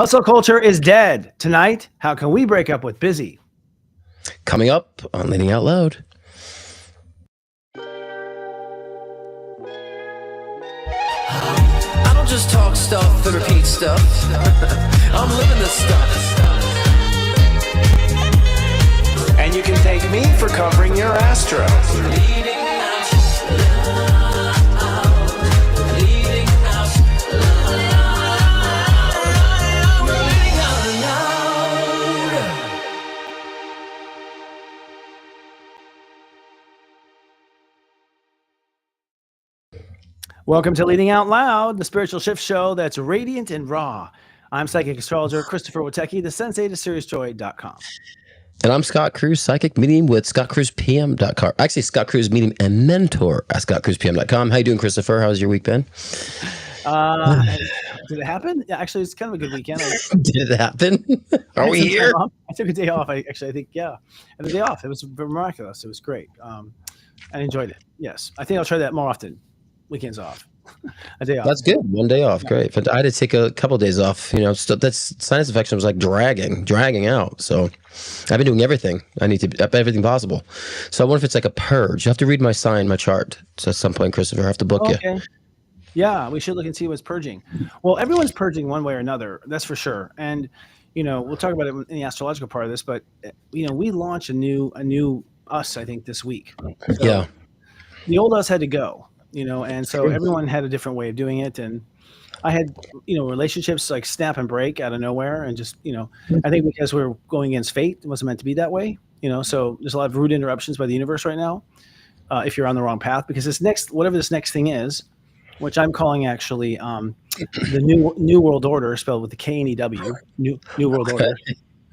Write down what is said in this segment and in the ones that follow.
Hustle culture is dead. Tonight, how can we break up with busy? Coming up on Leading Out Loud. I don't just talk stuff and repeat stuff. I'm living this stuff. And you can thank me for covering your astro. Leading out loud. Leading out loud. Leading out loud. Welcome to Leading Out Loud, the spiritual shift show that's radiant and raw. I'm psychic astrologer Christopher Witecki, the sensei to SiriusJoy.com. And I'm Scott Cruz, psychic medium with ScottCruzPM.com. Actually, Scott Cruz medium and mentor at ScottCruzPM.com. How you doing, Christopher? How's your week been? Did it happen? Yeah, actually, it's kind of a good weekend. Did it happen? Are we here? I took a day off. I think, yeah. I had a day off. It was miraculous. It was great. I enjoyed it. Yes. I think I'll try that more often. Weekends off. A day off. That's good. One day off. Great. But I had to take a couple of days off. You know, that's sinus infection was like dragging out. So I've been doing everything. I need to everything possible. So I wonder if it's like a purge. You have to read my sign, my chart. So at some point, Christopher, I have to book you. Yeah, we should look and see what's purging. Well, everyone's purging one way or another. That's for sure. And we'll talk about it in the astrological part of this. But we launch a new us, I think, this week. So yeah. The old us had to go. And so everyone had a different way of doing it. And I had, relationships like snap and break out of nowhere. And just, I think because we're going against fate, it wasn't meant to be that way. So there's a lot of rude interruptions by the universe right now. If you're on the wrong path, because whatever this next thing is, which I'm calling actually the new world order, spelled with the K-N-E-W, new world order.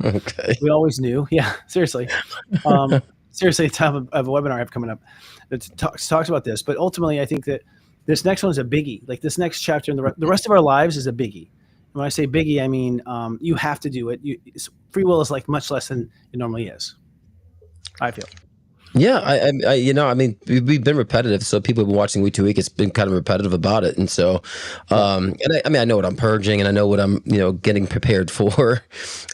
Okay. We always knew. Yeah, seriously. Seriously, it's a webinar I have coming up that talks about this. But ultimately, I think that this next one is a biggie. Like this next chapter in the rest of our lives is a biggie. And when I say biggie, I mean you have to do it. Free will is like much less than it normally is, I feel. Yeah, I mean, we've been repetitive, so people have been watching week to week. It's been kind of repetitive about it, and so, I know what I'm purging, and I know what I'm, getting prepared for,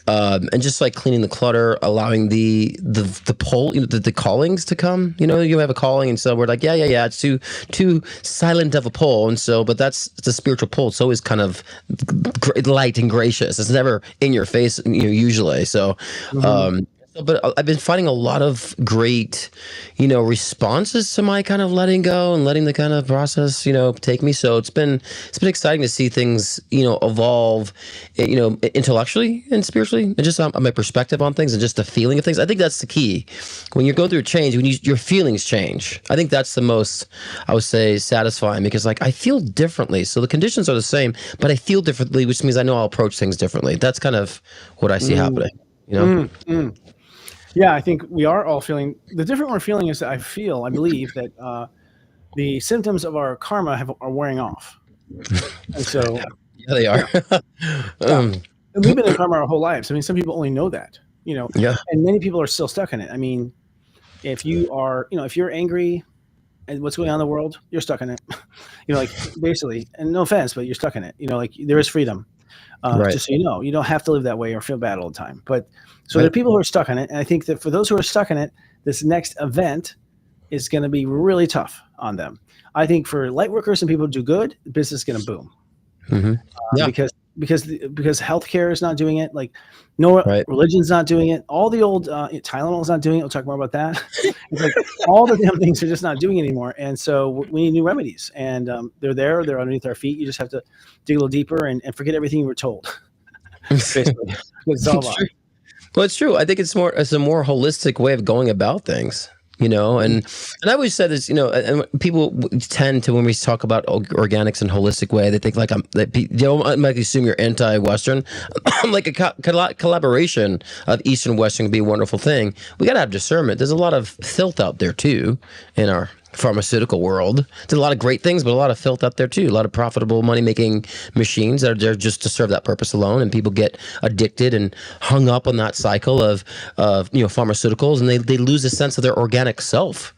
and just like cleaning the clutter, allowing the pull, the callings to come. You have a calling, and so we're like, yeah, it's too silent of a pull, and so, but that's the spiritual pull. It's always kind of light and gracious. It's never in your face, usually. So. But I've been finding a lot of great, responses to my kind of letting go and letting the kind of process, take me. So it's been exciting to see things, evolve, intellectually and spiritually, and just my perspective on things and just the feeling of things. I think that's the key. When you go through a change, when your feelings change, I think that's the most, I would say, satisfying, because like I feel differently. So the conditions are the same, but I feel differently, which means I know I'll approach things differently. That's kind of what I see happening. Yeah, I think we are all feeling. The different we're feeling is that I believe that the symptoms of our karma are wearing off. And so, yeah, they are. And we've been in karma our whole lives. I mean, some people only know that, Yeah. And many people are still stuck in it. I mean, if you are, if you're angry at what's going on in the world, you're stuck in it. Like basically, and no offense, but you're stuck in it. Like there is freedom. Right. Just so you don't have to live that way or feel bad all the time. But so there are people who are stuck in it. And I think that for those who are stuck in it, this next event is going to be really tough on them. I think for light workers and people who do good, the business is going to boom. Mm-hmm. Yeah. Because healthcare is not doing it. Like religion's not doing it. All the old Tylenol is not doing it. We'll talk more about that. It's like all the damn things are just not doing it anymore. And so we need new remedies. And they're underneath our feet. You just have to dig a little deeper and forget everything you were told. Basically. It's all about. Well, it's true. I think it's a more holistic way of going about things. And I always said this, and people tend to, when we talk about organics and holistic way, they think like I might assume you're anti-Western. Like a collaboration of Eastern and Western would be a wonderful thing. We got to have discernment. There's a lot of filth out there too in our pharmaceutical world. There's a lot of great things, but a lot of filth out there too. A lot of profitable money-making machines that are there just to serve that purpose alone, and people get addicted and hung up on that cycle of pharmaceuticals, and they lose a sense of their organic self.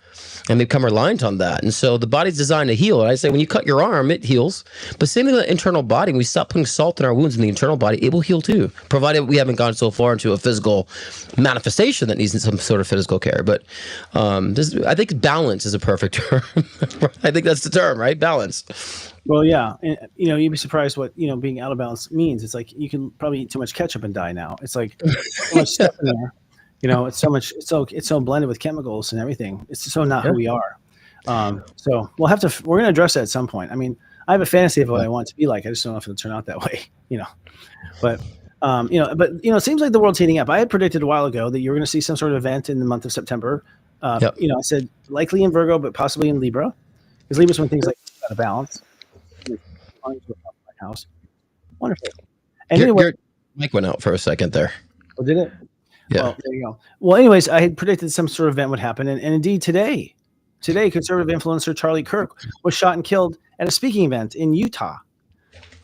and become reliant on that. And so the body's designed to heal. And I say when you cut your arm, it heals. But same thing with the internal body. When we stop putting salt in our wounds in the internal body, it will heal too, provided we haven't gone so far into a physical manifestation that needs some sort of physical care. But I think balance is a perfect term. I think that's the term, right? Balance. Well, yeah, and you'd be surprised what being out of balance means. It's like you can probably eat too much ketchup and die now. It's like so much stuff in there. It's so much. It's so blended with chemicals and everything. It's so not who we are. So we're going to address that at some point. I mean, I have a fantasy of what I want it to be like. I just don't know if it'll turn out that way. But it seems like the world's heating up. I had predicted a while ago that you were going to see some sort of event in the month of September. I said likely in Virgo, but possibly in Libra, because Libra's when things like out of balance. House. Wonderful. And your mic went out for a second there. Oh, did it? Yeah. Well, there you go. Well, anyways, I had predicted some sort of event would happen, and indeed today, conservative influencer Charlie Kirk was shot and killed at a speaking event in Utah.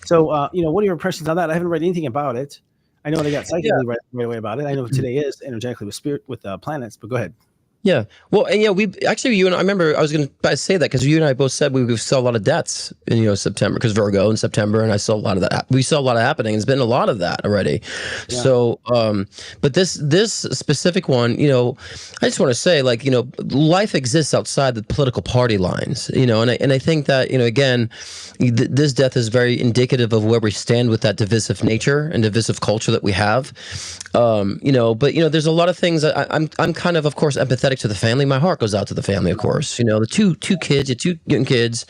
So, what are your impressions on that? I haven't read anything about it. I know what I got psychically right away about it. I know what today is energetically with planets, but go ahead. Yeah. Well, and we actually, you and I remember I was going to say that because you and I both said we saw a lot of deaths in September, because Virgo in September, and I saw a lot of that. We saw a lot of happening. There's been a lot of that already. Yeah. So, but this specific one, I just want to say, life exists outside the political party lines, and I think that again, this death is very indicative of where we stand with that divisive nature and divisive culture that we have. But there's a lot of things that I'm kind of course, empathetic to the family. My heart goes out to the family, of course. The two young kids,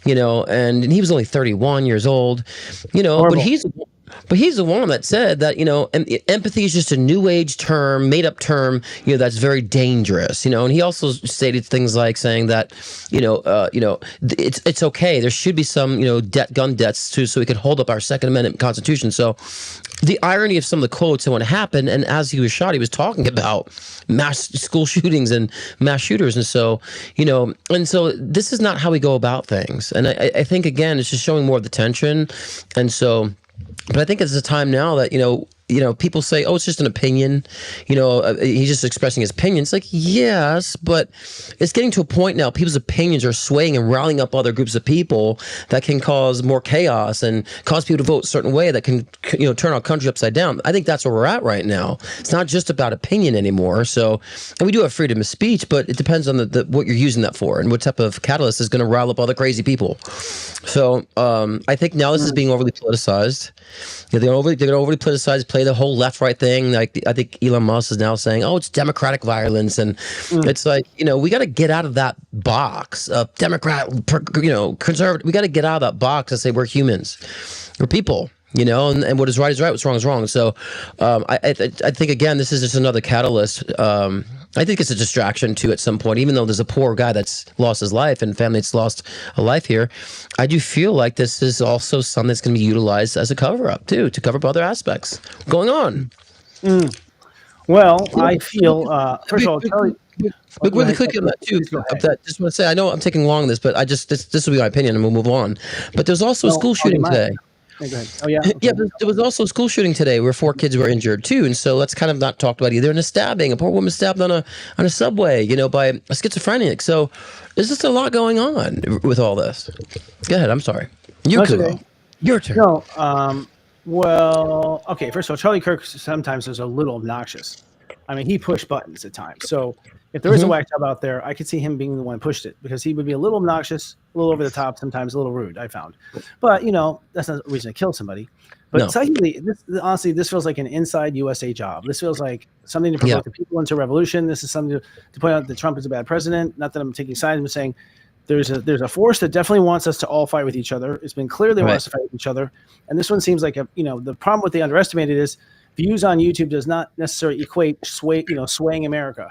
and he was only 31 years old, but he's the one that said that, empathy is just a new age term, made up term, that's very dangerous, and he also stated things like saying that, it's okay. There should be some, gun debts too, so we could hold up our Second Amendment Constitution. So the irony of some of the quotes and what happened, and as he was shot, he was talking about mass school shootings and mass shooters. And so, and so this is not how we go about things. And I think, again, it's just showing more of the tension. And so, but I think it's a time now that, people say, oh, it's just an opinion. He's just expressing his opinion. It's like, yes, but it's getting to a point now, people's opinions are swaying and rallying up other groups of people that can cause more chaos and cause people to vote a certain way that can, turn our country upside down. I think that's where we're at right now. It's not just about opinion anymore. So, and we do have freedom of speech, but it depends on what you're using that for and what type of catalyst is going to rile up other crazy people. So I think now this is being overly politicized. They're going to overly politicize, play the whole left-right thing. Like I think Elon Musk is now saying, "Oh, it's democratic violence," and it's like we got to get out of that box of Democrat, conservative. We got to get out of that box and say we're humans, we're people. And what is right is right, what's wrong is wrong. So I think, again, this is just another catalyst. I think it's a distraction, too, at some point. Even though there's a poor guy that's lost his life and family that's lost a life here, I do feel like this is also something that's going to be utilized as a cover-up, too, to cover up other aspects going on. Well, I feel, first of all, Charlie... But really quick on that too. Just want to say, I know I'm taking long on this, but this will be my opinion, and we'll move on. But there's also a school shooting today. Go ahead. Oh yeah. Yeah, but there was also a school shooting today where 4 kids were injured too, and so let's kind of not talked about either. And a stabbing, a poor woman stabbed on a subway, by a schizophrenic. So there's just a lot going on with all this. Go ahead. I'm sorry. Your turn. No. Well, okay. First of all, Charlie Kirk sometimes is a little obnoxious. I mean, he pushed buttons at times. So if there is a whack job out there, I could see him being the one who pushed it, because he would be a little obnoxious, a little over the top, sometimes a little rude, I found. But, that's not a reason to kill somebody. But secondly, honestly, this feels like an inside USA job. This feels like something to provoke the people into revolution. This is something to point out that Trump is a bad president. Not that I'm taking sides, I'm saying there's a force that definitely wants us to all fight with each other. It's been clear they want us to fight with each other. And this one seems like the problem what they underestimated is views on YouTube does not necessarily equate swaying America.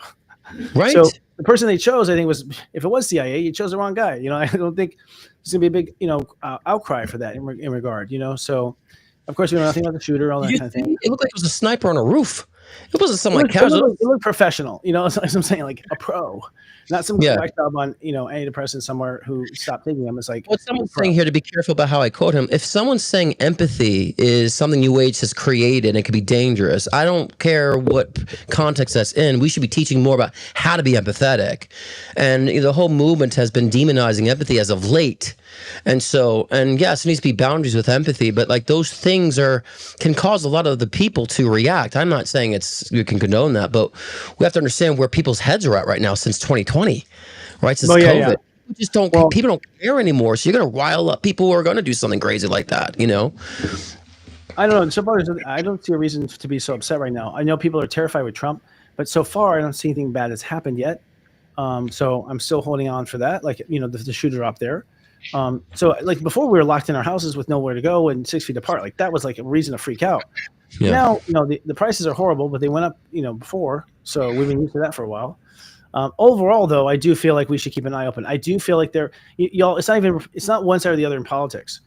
Right. So the person they chose, I think, was, if it was CIA, you chose the wrong guy. I don't think there's gonna be a big, outcry for that in regard. So, of course, we know nothing about the shooter, all that kind of thing. It looked like it was a sniper on a roof. It wasn't something like It casual. looked professional, as I'm saying, like a pro, not some Yeah. whack job on, antidepressant somewhere who stopped taking them. It's like What someone's saying here, to be careful about how I quote him, if someone's saying empathy is something New Age has created and it can be dangerous, I don't care what context that's in. We should be teaching more about how to be empathetic. And the whole movement has been demonizing empathy as of late. And yes, there needs to be boundaries with empathy, but like those things can cause a lot of the people to react. I'm not saying you can condone that, but we have to understand where people's heads are at right now since 2020, right? Since COVID. Yeah. People don't care anymore. So you're going to rile up people who are going to do something crazy like that, I don't know. So far, I don't see a reason to be so upset right now. I know people are terrified with Trump, but so far I don't see anything bad that's happened yet. So I'm still holding on for that. Like, the shooter up there. So like before we were locked in our houses with nowhere to go and 6 feet apart. Like that was like a reason to freak out. Yeah. Now, the prices are horrible, but they went up, before. So we've been used to that for a while. Overall, though, I do feel like we should keep an eye open. I do feel like y'all, it's not one side or the other in politics.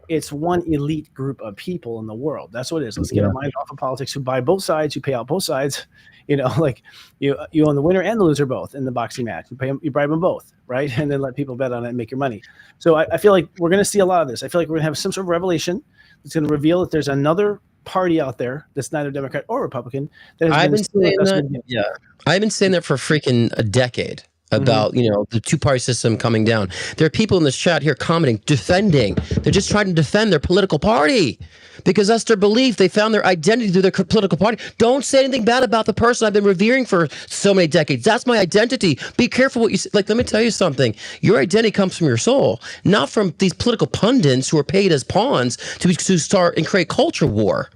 It's one elite group of people in the world. That's what it is. Let's get our minds off of politics, who buy both sides, who pay out both sides. Like you own the winner and the loser both in the boxing match. You bribe them both, right? And then let people bet on it and make your money. So I feel like we're going to see a lot of this. I feel like we're going to have some sort of revelation that's going to reveal that there's another party out there that's neither Democrat or Republican that has I've been saying that for freaking a decade about the two-party system coming down. There are people in this chat here commenting, defending. They're just trying to defend their political party because that's their belief. They found their identity through their political party. Don't say anything bad about the person I've been revering for so many decades. That's my identity. Be careful what you say. Like, let me tell you something. Your identity comes from your soul, not from these political pundits who are paid as pawns to start and create culture war,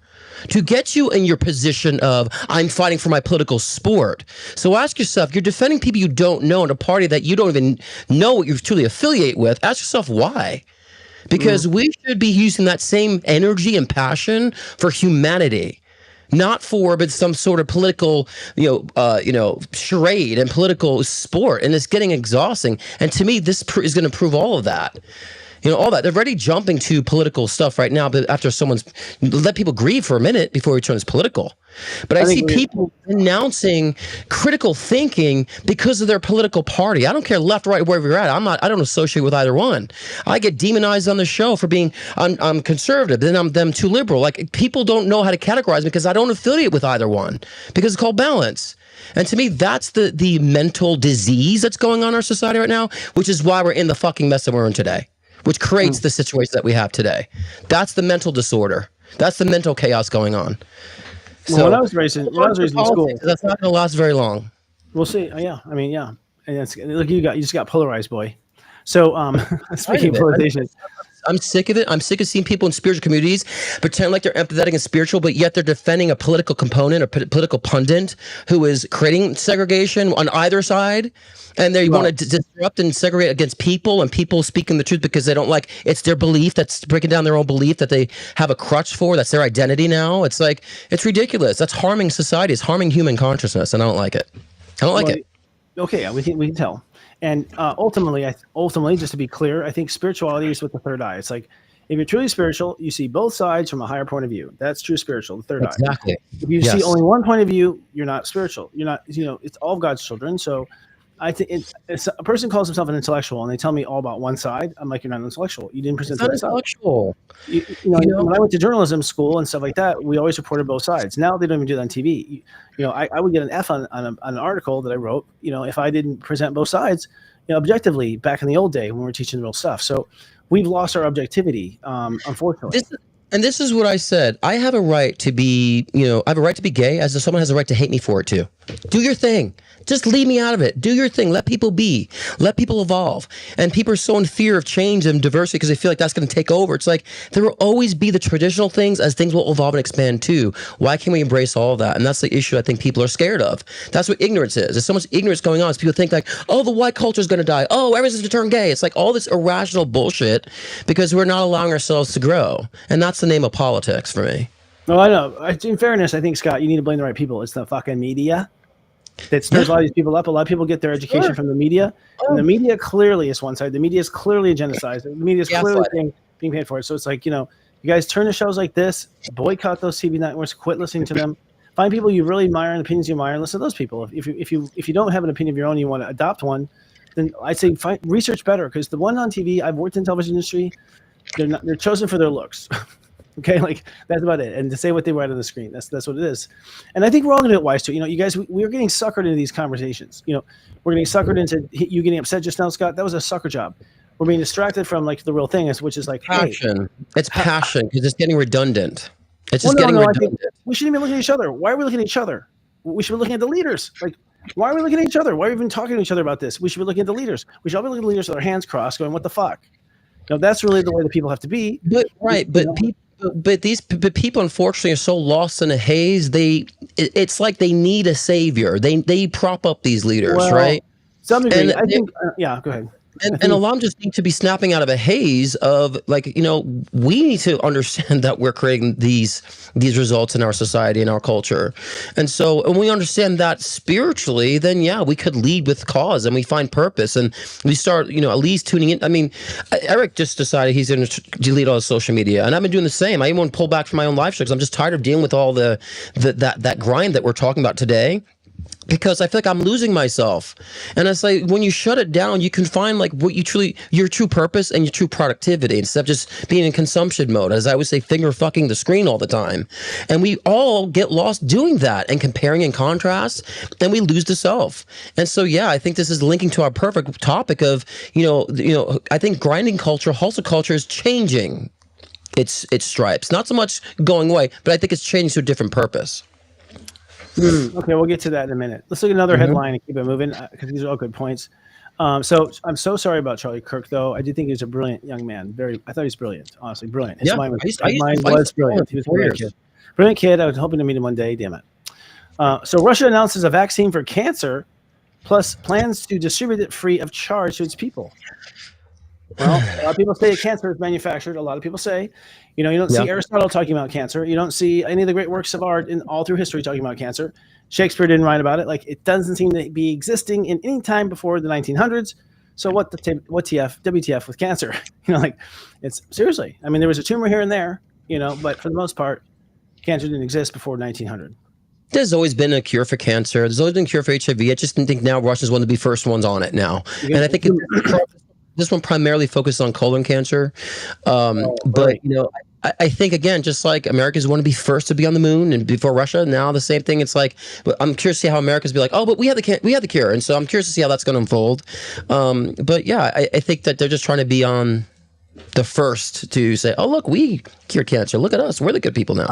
to get you in your position of, I'm fighting for my political sport. So ask yourself, you're defending people you don't know in a party that you don't even know what you truly affiliate with. Ask yourself why. Because we should be using that same energy and passion for humanity, not but some sort of political, charade and political sport. And it's getting exhausting. And to me, this is going to prove all of that. All that. They're already jumping to political stuff right now, but after let people grieve for a minute before it turns political. But I see people announcing critical thinking because of their political party. I don't care left, right, wherever you're at. I don't associate with either one. I get demonized on the show for being, I'm conservative, then I'm too liberal. Like, people don't know how to categorize me because I don't affiliate with either one, because it's called balance. And to me, that's the mental disease that's going on in our society right now, which is why we're in the fucking mess that we're in today, which creates the situation that we have today. That's the mental disorder. That's the mental chaos going on. So when I was raised in school, that's not going to last very long. We'll see. Yeah, I mean, yeah. And look, you just got polarized, boy. So speaking of polarization, I'm sick of it. I'm sick of seeing people in spiritual communities pretend like they're empathetic and spiritual, but yet they're defending a political component or political pundit who is creating segregation on either side. And they want to disrupt and segregate against people, and people speaking the truth because they don't like, it's their belief that's breaking down their own belief that they have a crutch for. That's their identity now. It's like, it's ridiculous. That's harming society. It's harming human consciousness, and I don't like it. I don't like it. Okay, yeah, we can tell. And ultimately, just to be clear, I think spirituality is with the third eye. It's like, if you're truly spiritual, you see both sides from a higher point of view. That's true spiritual, the third eye. Exactly. If you see only one point of view, you're not spiritual. You're not, it's all of God's children. So I think it's a person calls himself an intellectual and they tell me all about one side. I'm like, you're not an intellectual. You didn't present that intellectual. When I went to journalism school and stuff like that, we always reported both sides. Now they don't even do that on TV. I would get an F on an article that I wrote, if I didn't present both sides, objectively back in the old day when we were teaching real stuff. So we've lost our objectivity, unfortunately. This is what I said. I have a right to be, I have a right to be gay, as if someone has a right to hate me for it too. Do your thing. Just leave me out of it. Do your thing. Let people be. Let people evolve. And people are so in fear of change and diversity because they feel like that's going to take over. It's like, there will always be the traditional things as things will evolve and expand too. Why can't we embrace all of that? And that's the issue I think people are scared of. That's what ignorance is. There's so much ignorance going on. So people think like, oh, the white culture is going to die. Oh, everyone's going to turn gay. It's like all this irrational bullshit because we're not allowing ourselves to grow. And that's the name of politics for me. No, I know. In fairness, I think, Scott, you need to blame the right people. It's the fucking media that stirs a lot of these people up. A lot of people get their education from the media. And the media clearly is one side. The media is clearly agendicized. The media is clearly being paid for it. So it's like, you guys turn to shows like this, boycott those TV networks, quit listening to them, Find people you really admire and opinions you admire, and listen to those people. If you don't have an opinion of your own, you want to adopt one, then I'd say research better, because the one on TV, I've worked in the television industry, they're chosen for their looks. Okay, like that's about it. And to say what they write on the screen, that's what it is. And I think we're all going to get wise to it. You guys, we're getting suckered into these conversations. We're getting suckered into you getting upset just now, Scott. That was a sucker job. We're being distracted from like the real thing, which is like passion. Hey, it's passion, because it's getting redundant. It's just getting redundant. We shouldn't be looking at each other. Why are we looking at each other? We should be looking at the leaders. Like, why are we looking at each other? Why are we even talking to each other about this? We should be looking at the leaders. We should all be looking at the leaders with our hands crossed, going, "What the fuck?" That's really the way that people have to be. But people unfortunately are so lost in a haze. It's like they need a savior. They prop up these leaders, right? Some degree, I think. Yeah, go ahead. And a lot of them just need to be snapping out of a haze of like, we need to understand that we're creating these results in our society and our culture. And so when we understand that spiritually, then yeah, we could lead with cause and we find purpose and we start, at least tuning in. I mean, Eric just decided he's going to delete all his social media, and I've been doing the same. I even want to pull back from my own live show because I'm just tired of dealing with all that grind that we're talking about today. Because I feel like I'm losing myself. And it's like when you shut it down, you can find like your true purpose and your true productivity instead of just being in consumption mode. As I would say, finger fucking the screen all the time. And we all get lost doing that and comparing and contrast, and we lose the self. And so, yeah, I think this is linking to our perfect topic of, I think grinding culture, hustle culture is changing its stripes. Not so much going away, but I think it's changing to a different purpose. Okay, we'll get to that in a minute. Let's look at another headline and keep it moving, because these are all good points. So I'm so sorry about Charlie Kirk, though. I did think he was a brilliant young man. I thought he was brilliant, honestly, brilliant. His mind was brilliant. He was a brilliant kid. Brilliant kid. I was hoping to meet him one day. Damn it. So Russia announces a vaccine for cancer, plus plans to distribute it free of charge to its people. Well, a lot of people say cancer is manufactured. A lot of people say, you don't see Aristotle talking about cancer. You don't see any of the great works of art in all through history talking about cancer. Shakespeare didn't write about it. Like, it doesn't seem to be existing in any time before the 1900s. So WTF with cancer? It's seriously. I mean, there was a tumor here and there, but for the most part, cancer didn't exist before 1900. There's always been a cure for cancer. There's always been a cure for HIV. I just think now Russia's one of the first ones on it now. And I think this one primarily focused on colon cancer. But, I think, again, just like Americans want to be first to be on the moon and before Russia, now the same thing. It's like, but I'm curious to see how Americans be like, oh, but we have the cure. And so I'm curious to see how that's going to unfold. But yeah, I think that they're just trying to be on the first to say, oh, look, we cured cancer. Look at us. We're the good people now.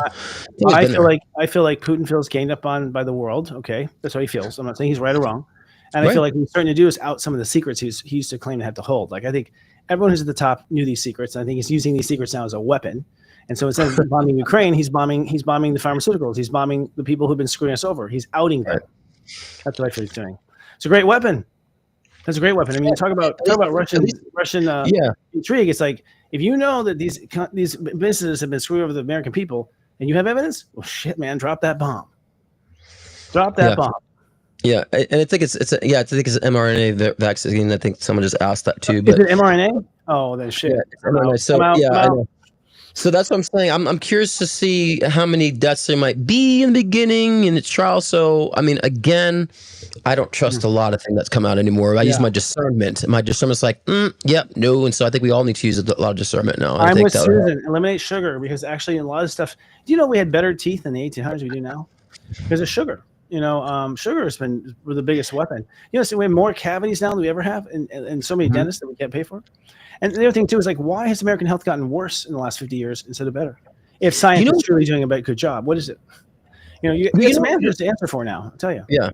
I feel like Putin feels gained up on by the world. Okay. That's how he feels. I'm not saying he's right or wrong. And I feel like what he's starting to do is out some of the secrets he used to claim to have to hold. Like, I think everyone who's at the top knew these secrets. And I think he's using these secrets now as a weapon. And so instead of bombing Ukraine, he's bombing the pharmaceuticals. He's bombing the people who've been screwing us over. He's outing them. That's what I feel he's doing. It's a great weapon. That's a great weapon. I mean, talk about Russian intrigue. It's like, if you know that these businesses have been screwing over the American people and you have evidence, well, shit, man, drop that bomb. Drop that bomb. Yeah, and I think it's an mRNA vaccine. I think someone just asked that too. But is it mRNA? Oh, then shit. Yeah, it's mRNA. So I know. So that's what I'm saying. I'm curious to see how many deaths there might be in the beginning in its trial. So I mean, again, I don't trust a lot of things that's come out anymore. I use my discernment. My discernment's like, yep, no. And so I think we all need to use a lot of discernment now. I'm with Susan. Eliminate sugar, because actually, in a lot of stuff, do you know we had better teeth in the 1800s we do now because of sugar? Sugar has been the biggest weapon. So we have more cavities now than we ever have, and so many dentists that we can't pay for. And the other thing too is, like, why has American health gotten worse in the last 50 years instead of better? If science is truly doing a good job, what is it? You get some answers to answer for now. I'll tell you. Yeah.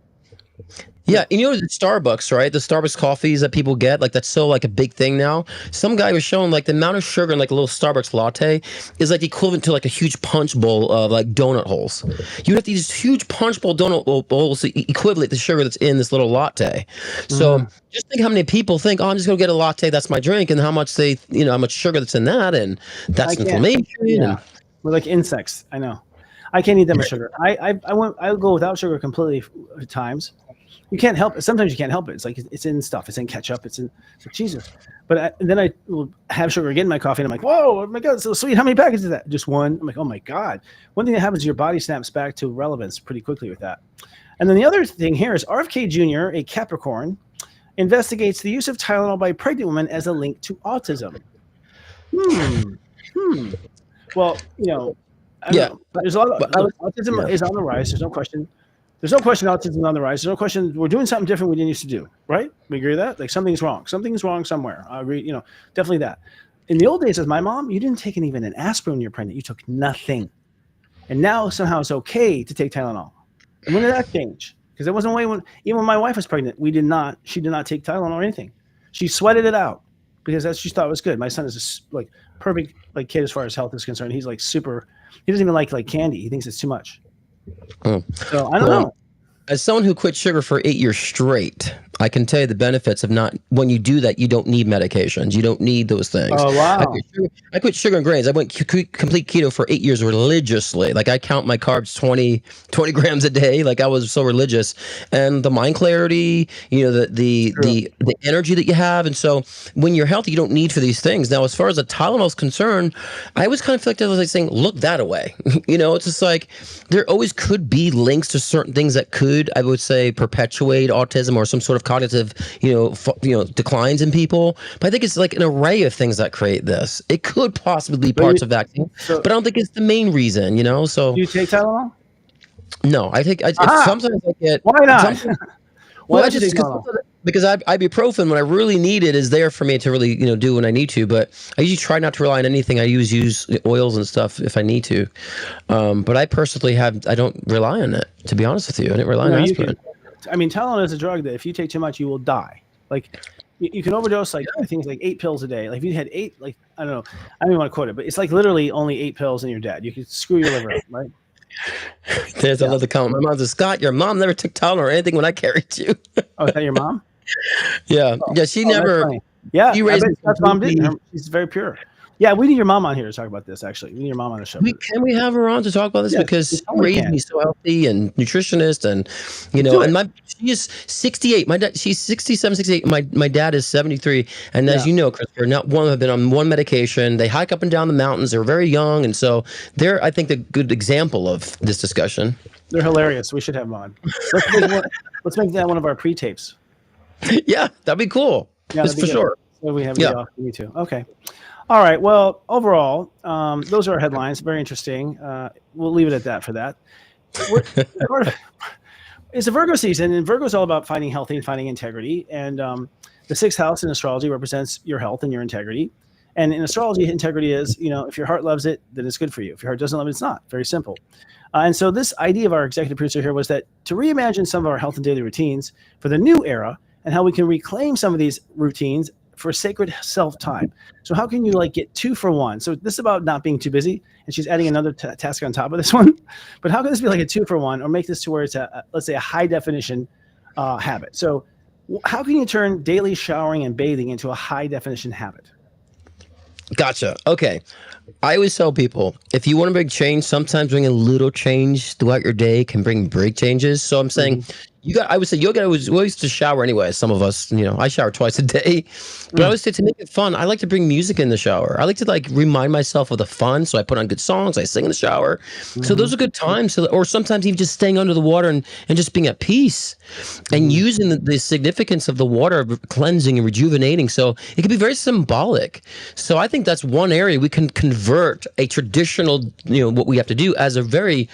Yeah, the Starbucks, right? The Starbucks coffees that people get, like, that's so like a big thing now. Some guy was showing like the amount of sugar in like a little Starbucks latte is like equivalent to like a huge punch bowl of like donut holes. You have these huge punch bowl donut bowls to equivalent the sugar that's in this little latte. So just think how many people think, oh, I'm just gonna get a latte, that's my drink, and how much how much sugar that's in that, and that's inflammation. Yeah, we're like insects. I know. I can't eat that much sugar. I'll go without sugar completely at times. you can't help it. Sometimes you can't help it. It's like it's in stuff. It's in ketchup. It's like Jesus. But then I will have sugar again in my coffee, and I'm like, whoa, oh my God, it's so sweet. How many packets is that? Just one. I'm like, oh my God. One thing that happens is your body snaps back to relevance pretty quickly with that. And then the other thing here is RFK Jr., a Capricorn, investigates the use of Tylenol by pregnant women as a link to autism. Well, I don't know. There's a lot of autism is on the rise. There's no question. There's no question autism is on the rise. There's no question we're doing something different we didn't used to do, right? We agree with that? Like something's wrong. Something's wrong somewhere. I agree, definitely that. In the old days, as my mom, you didn't take even an aspirin when you're pregnant. You took nothing. And now somehow it's okay to take Tylenol. And when did that change? Because there wasn't a way even when my wife was pregnant, she did not take Tylenol or anything. She sweated it out because that's what she thought was good. My son is perfect kid as far as health is concerned. He's super, he doesn't even like candy. He thinks it's too much. So I don't know. As someone who quit sugar for 8 years straight, I can tell you the benefits of not. When you do that, you don't need medications. You don't need those things. Oh wow! I quit sugar and grains. I went complete keto for 8 years religiously. Like I count my carbs 20 grams a day. Like I was so religious, and the mind clarity, the energy that you have, and so when you're healthy, you don't need for these things. Now, as far as the Tylenol is concerned, I always kind of feel like I was like saying, look that away. It's just like there always could be links to certain things that could, I would say, perpetuate autism or some sort of cognitive, declines in people. But I think it's like an array of things that create this. It could possibly be parts of vaccine, but I don't think it's the main reason. So do you take Tylenol? No, I think sometimes I get. Why not? Well, because ibuprofen when I really need it is there for me to really do when I need to. But I usually try not to rely on anything. I use oils and stuff if I need to. But I personally I don't rely on it, to be honest with you. I didn't rely on aspirin. Tylenol is a drug that if you take too much, you will die. Like you can overdose. I think it's like 8 pills a day. Like if you had 8, I don't know. I don't even want to quote it, but it's like literally only 8 pills and you're dead. You could screw your liver up, right? There's another comment. My mom says, Scott, your mom never took Tylenol or anything when I carried you. Oh, is that your mom? Yeah. Yeah, she never. Yeah, she raised that's mom did. She's very pure. Yeah, we need your mom on here to talk about this, actually. We need your mom on the show. Can we have her on to talk about this? Because she raised me so healthy and nutritionist and, and she is 68. My dad, she's 67, 68. My dad is 73. And as you know, Christopher, not one have been on one medication. They hike up and down the mountains. They're very young. And so they're, I think, a good example of this discussion. They're hilarious. We should have them on. Let's make that one of our pre-tapes. Yeah, that'd be cool. Yeah, that's for sure. So we have me too. Okay. All right. Well, overall, those are our headlines. Very interesting. We'll leave it at that for that. It's a Virgo season, and Virgo is all about finding healthy and finding integrity. And the 6th house in astrology represents your health and your integrity. And in astrology, integrity is, if your heart loves it, then it's good for you. If your heart doesn't love it, it's not. Very simple. And so this idea of our executive producer here was that to reimagine some of our health and daily routines for the new era and how we can reclaim some of these routines for sacred self-time. So how can you get 2 for 1? So this is about not being too busy, and she's adding another task on top of this one. But how can this be like a 2 for 1, or make this to where it's let's say a high definition habit? So how can you turn daily showering and bathing into a high definition habit? Gotcha. Okay. I always tell people, if you want to bring change, sometimes bring a little change throughout your day can bring big changes. So I'm saying I would say yoga was always to shower anyway. Some of us, I shower twice a day, but I always say to make it fun, I like to bring music in the shower. I like to remind myself of the fun. So I put on good songs, I sing in the shower. So those are good times. Or sometimes even just staying under the water and just being at peace and using the significance of the water cleansing and rejuvenating. So it can be very symbolic. So I think that's one area we can convert a traditional, what we have to do as a very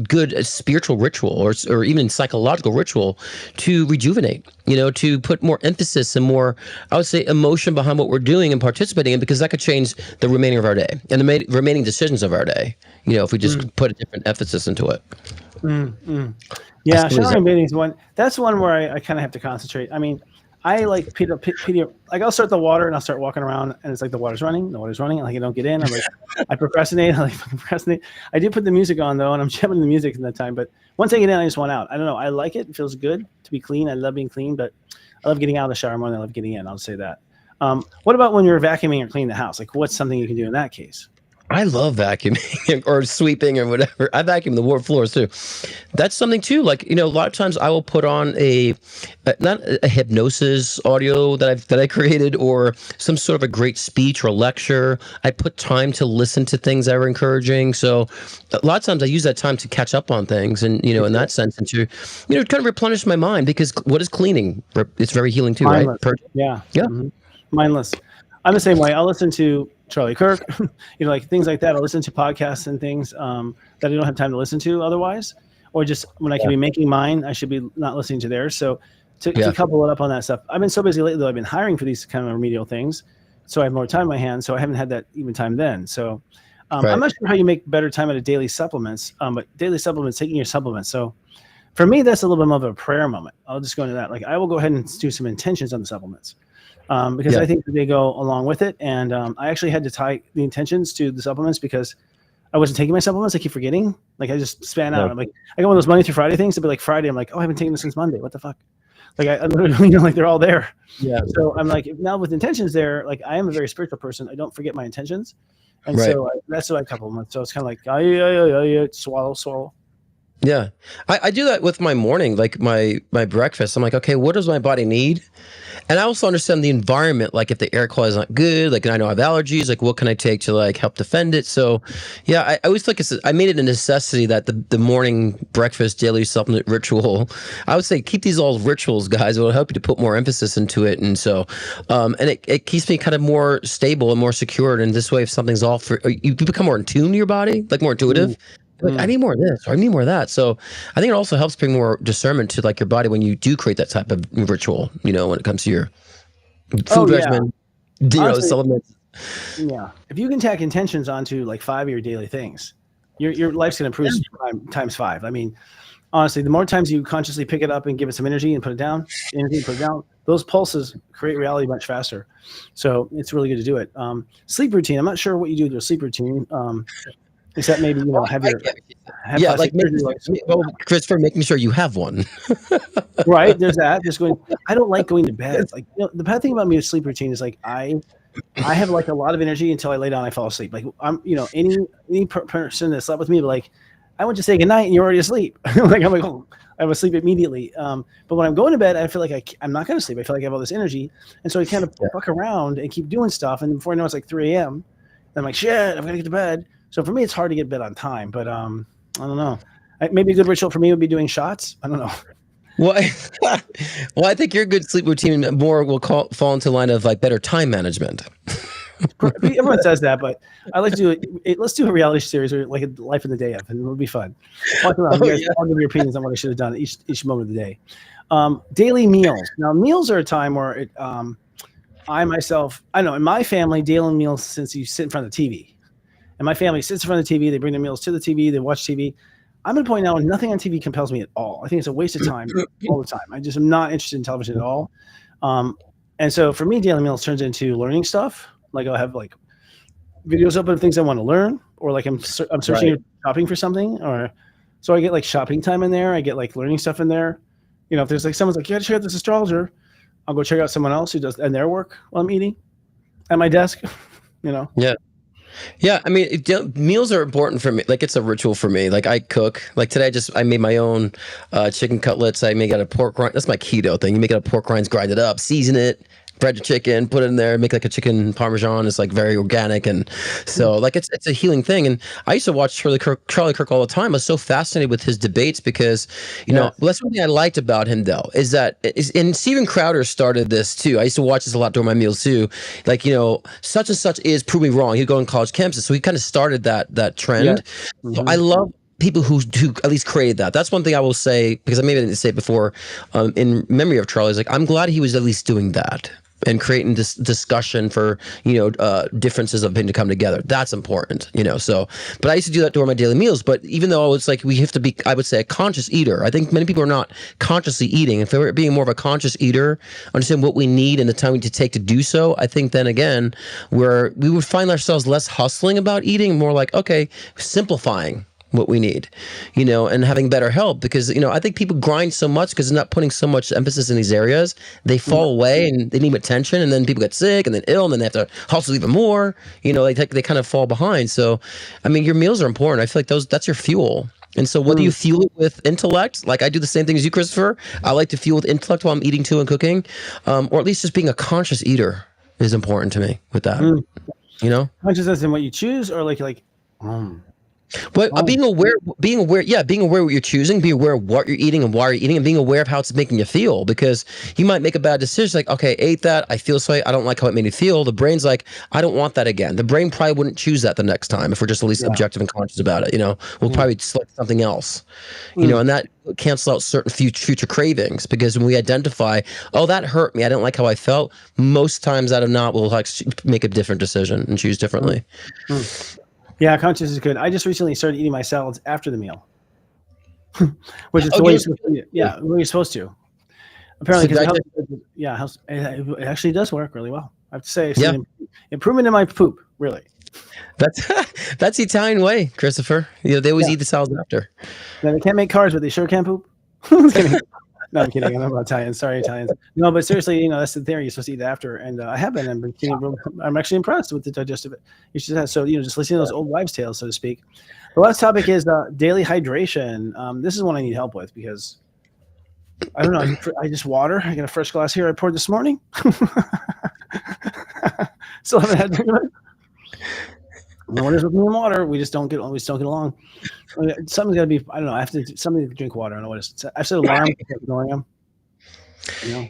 good spiritual ritual or even psychological ritual to rejuvenate, to put more emphasis and more, I would say, emotion behind what we're doing and participating in, because that could change the remaining of our day and the remaining decisions of our day, if we just put a different emphasis into it. Yeah, showering and bathing is one. That's one where I kind of have to concentrate. I mean, I like I'll start the water and I'll start walking around and it's like the water's running, and I don't get in. I'm like, I procrastinate. I do put the music on though, and I'm jamming the music in that time. But once I get in, I just want out. I don't know. I like it. It feels good to be clean. I love being clean, but I love getting out of the shower more than I love getting in. I'll say that. What about when you're vacuuming or cleaning the house? What's something you can do in that case? I love vacuuming or sweeping or whatever. I vacuum the ward floors too. That's something too. Like, a lot of times I will put on not a hypnosis audio that I created, or some sort of a great speech or lecture. I put time to listen to things that are encouraging. So a lot of times I use that time to catch up on things, and in that sense, and to kind of replenish my mind, because what is cleaning? It's very healing too, Mindless. right? Yeah. Yeah. Mm-hmm. Mindless. I'm the same way. I'll listen to Charlie Kirk, like things like that. I'll listen to podcasts and things that I don't have time to listen to otherwise, or just when I can be making mine, I should be not listening to theirs. So to couple it up on that stuff, I've been so busy lately that I've been hiring for these kind of remedial things, so I have more time in my hands. So I haven't had that even time then. So I'm not sure how you make better time out of daily supplements, but daily supplements, taking your supplements. So for me, that's a little bit more of a prayer moment. I'll just go into that. Like, I will go ahead and do some intentions on the supplements. Because I think that they go along with it. And I actually had to tie the intentions to the supplements because I wasn't taking my supplements. I keep forgetting. Like, I just span out. I'm like, I got one of those Monday through Friday things. It'll be like Friday. I'm like, oh, I haven't taken this since Monday. What the fuck? Like, I literally, like, they're all there. Yeah. So I'm like, now with intentions there, like, I am a very spiritual person. I don't forget my intentions. And so that's what I couple them with. So it's kind of like, swallow. Yeah. I do that with my morning, like my breakfast. I'm like, okay, what does my body need? And I also understand the environment, like if the air quality is not good, like, and I know I have allergies, like what can I take to like help defend it? So yeah, I always feel like I made it a necessity that the morning breakfast daily supplement ritual, I would say keep these all rituals, guys. It will help you to put more emphasis into it. And so, and it keeps me kind of more stable and more secured. And this way, if something's off, you become more in tune to your body, like more intuitive. Like, I need more of this, or I need more of that. So I think it also helps bring more discernment to like your body when you do create that type of ritual, when it comes to your food regimen, Honestly, supplements. Yeah. If you can tack intentions onto like 5 of your daily things, your life's going to improve times 5. I mean, honestly, the more times you consciously pick it up and give it some energy and put it down, those pulses create reality much faster. So it's really good to do it. Sleep routine. I'm not sure what you do with your sleep routine. Except maybe, Christopher, making sure you have one. Right. There's that. I don't like going to bed. Like, the bad thing about me with sleep routine is like, I have like a lot of energy until I lay down, I fall asleep. Like, I'm, any person that slept with me, like, I went to say goodnight and you're already asleep. Like, I'm like, oh, I'm asleep immediately. But when I'm going to bed, I feel like I'm not going to sleep. I feel like I have all this energy. And so I kind of fuck around and keep doing stuff. And before I know, it's like 3 a.m. I'm like, shit, I'm going to get to bed. So for me, it's hard to get to bed on time, but I don't know. Maybe a good ritual for me would be doing shots. I don't know. Well, I think your good sleep routine more will fall into the line of like better time management. Everyone says that, but I like to do it. Let's do a reality series or like a Life in the Day of, and it would be fun. Walk around, you guys, I'll give your opinions on what I should have done each moment of the day. Daily meals. Now, meals are a time where I know in my family, daily meals, since you sit in front of the TV. And my family sits in front of the TV. They bring their meals to the TV. They watch TV. I'm going to point out nothing on TV compels me at all. I think it's a waste of time all the time. I just am not interested in television at all. And so for me, daily meals turns into learning stuff. Like, I'll have like videos open of things I want to learn, or like I'm searching or shopping for something, or so I get like shopping time in there. I get like learning stuff in there. If there's like someone's like, you got to check out this astrologer, I'll go check out someone else who does and their work while I'm eating at my desk. Yeah. Yeah, I mean, meals are important for me. Like, it's a ritual for me. Like, I cook. Like, today, I made my own chicken cutlets. I make out of pork rind. That's my keto thing. You make it out of pork rinds, grind it up, season it, bread your chicken, put it in there, make like a chicken parmesan. It's like very organic, and so like it's a healing thing. And I used to watch Charlie Kirk all the time. I was so fascinated with his debates because that's one thing I liked about him though and Steven Crowder started this too. I used to watch this a lot during my meals too. Like, such and such is prove me wrong. He'd go on college campuses, so he kind of started that trend. Yeah. Mm-hmm. So I love people who at least created that. That's one thing I will say, because I maybe didn't say it before, in memory of Charlie's, like, I'm glad he was at least doing that and creating this discussion for, differences of opinion to come together. That's important, so, but I used to do that during my daily meals. But even though it's like, we have to be, I would say, a conscious eater. I think many people are not consciously eating. If they were being more of a conscious eater, understand what we need and the time we need to take to do so, I think then again, we would find ourselves less hustling about eating, more like, okay, simplifying. what we need, and having better help, because, I think people grind so much because they're not putting so much emphasis in these areas. They fall away and they need attention, and then people get sick and then ill, and then they have to hustle even more, they kind of fall behind. So, I mean, your meals are important. I feel like that's your fuel. And so whether you fuel it with intellect, like I do the same thing as you, Christopher, I like to fuel with intellect while I'm eating too and cooking, or at least just being a conscious eater is important to me with that, Consciousness in what you choose, or But being aware of what you're choosing, be aware of what you're eating and why you're eating, and being aware of how it's making you feel, because you might make a bad decision, like, okay, ate that, I feel so, I don't like how it made me feel. The brain's like, I don't want that again. The brain probably wouldn't choose that the next time if we're just at least objective and conscious about it. We'll probably select something else, and that cancel out certain future cravings, because when we identify, oh, that hurt me, I didn't like how I felt, most times out of not, we'll make a different decision and choose differently. Yeah, conscious is good. I just recently started eating my salads after the meal, which is the way you're supposed to eat it. Yeah, the way you're supposed to. Apparently, because it actually does work really well. I have to say, improvement in my poop, really. That's the Italian way, Christopher. They always eat the salads after. Now, they can't make cars, but they sure can poop. No, I'm kidding. I'm not Italian. Sorry, Italians. No, but seriously, that's the theory. You're supposed to eat after, and I have been. I'm actually impressed with the digestive. You should have. So just listening to those old wives' tales, so to speak. The last topic is daily hydration. This is one I need help with, because I don't know. I just water. I got a fresh glass here. I poured this morning. Still haven't had it. No one is with me in water. We just don't get along. Something's got to be. I don't know. I have to something to drink water. I don't know what it is. I've set alarm to keep ignoring them. I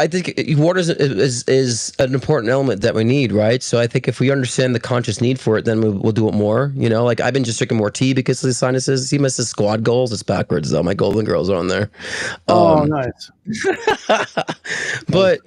think water is an important element that we need, right? So I think if we understand the conscious need for it, then we'll do it more. Like I've been just drinking more tea because of the sinuses. See my squad goals? It's backwards though. My Golden Girls are on there. Oh, nice. But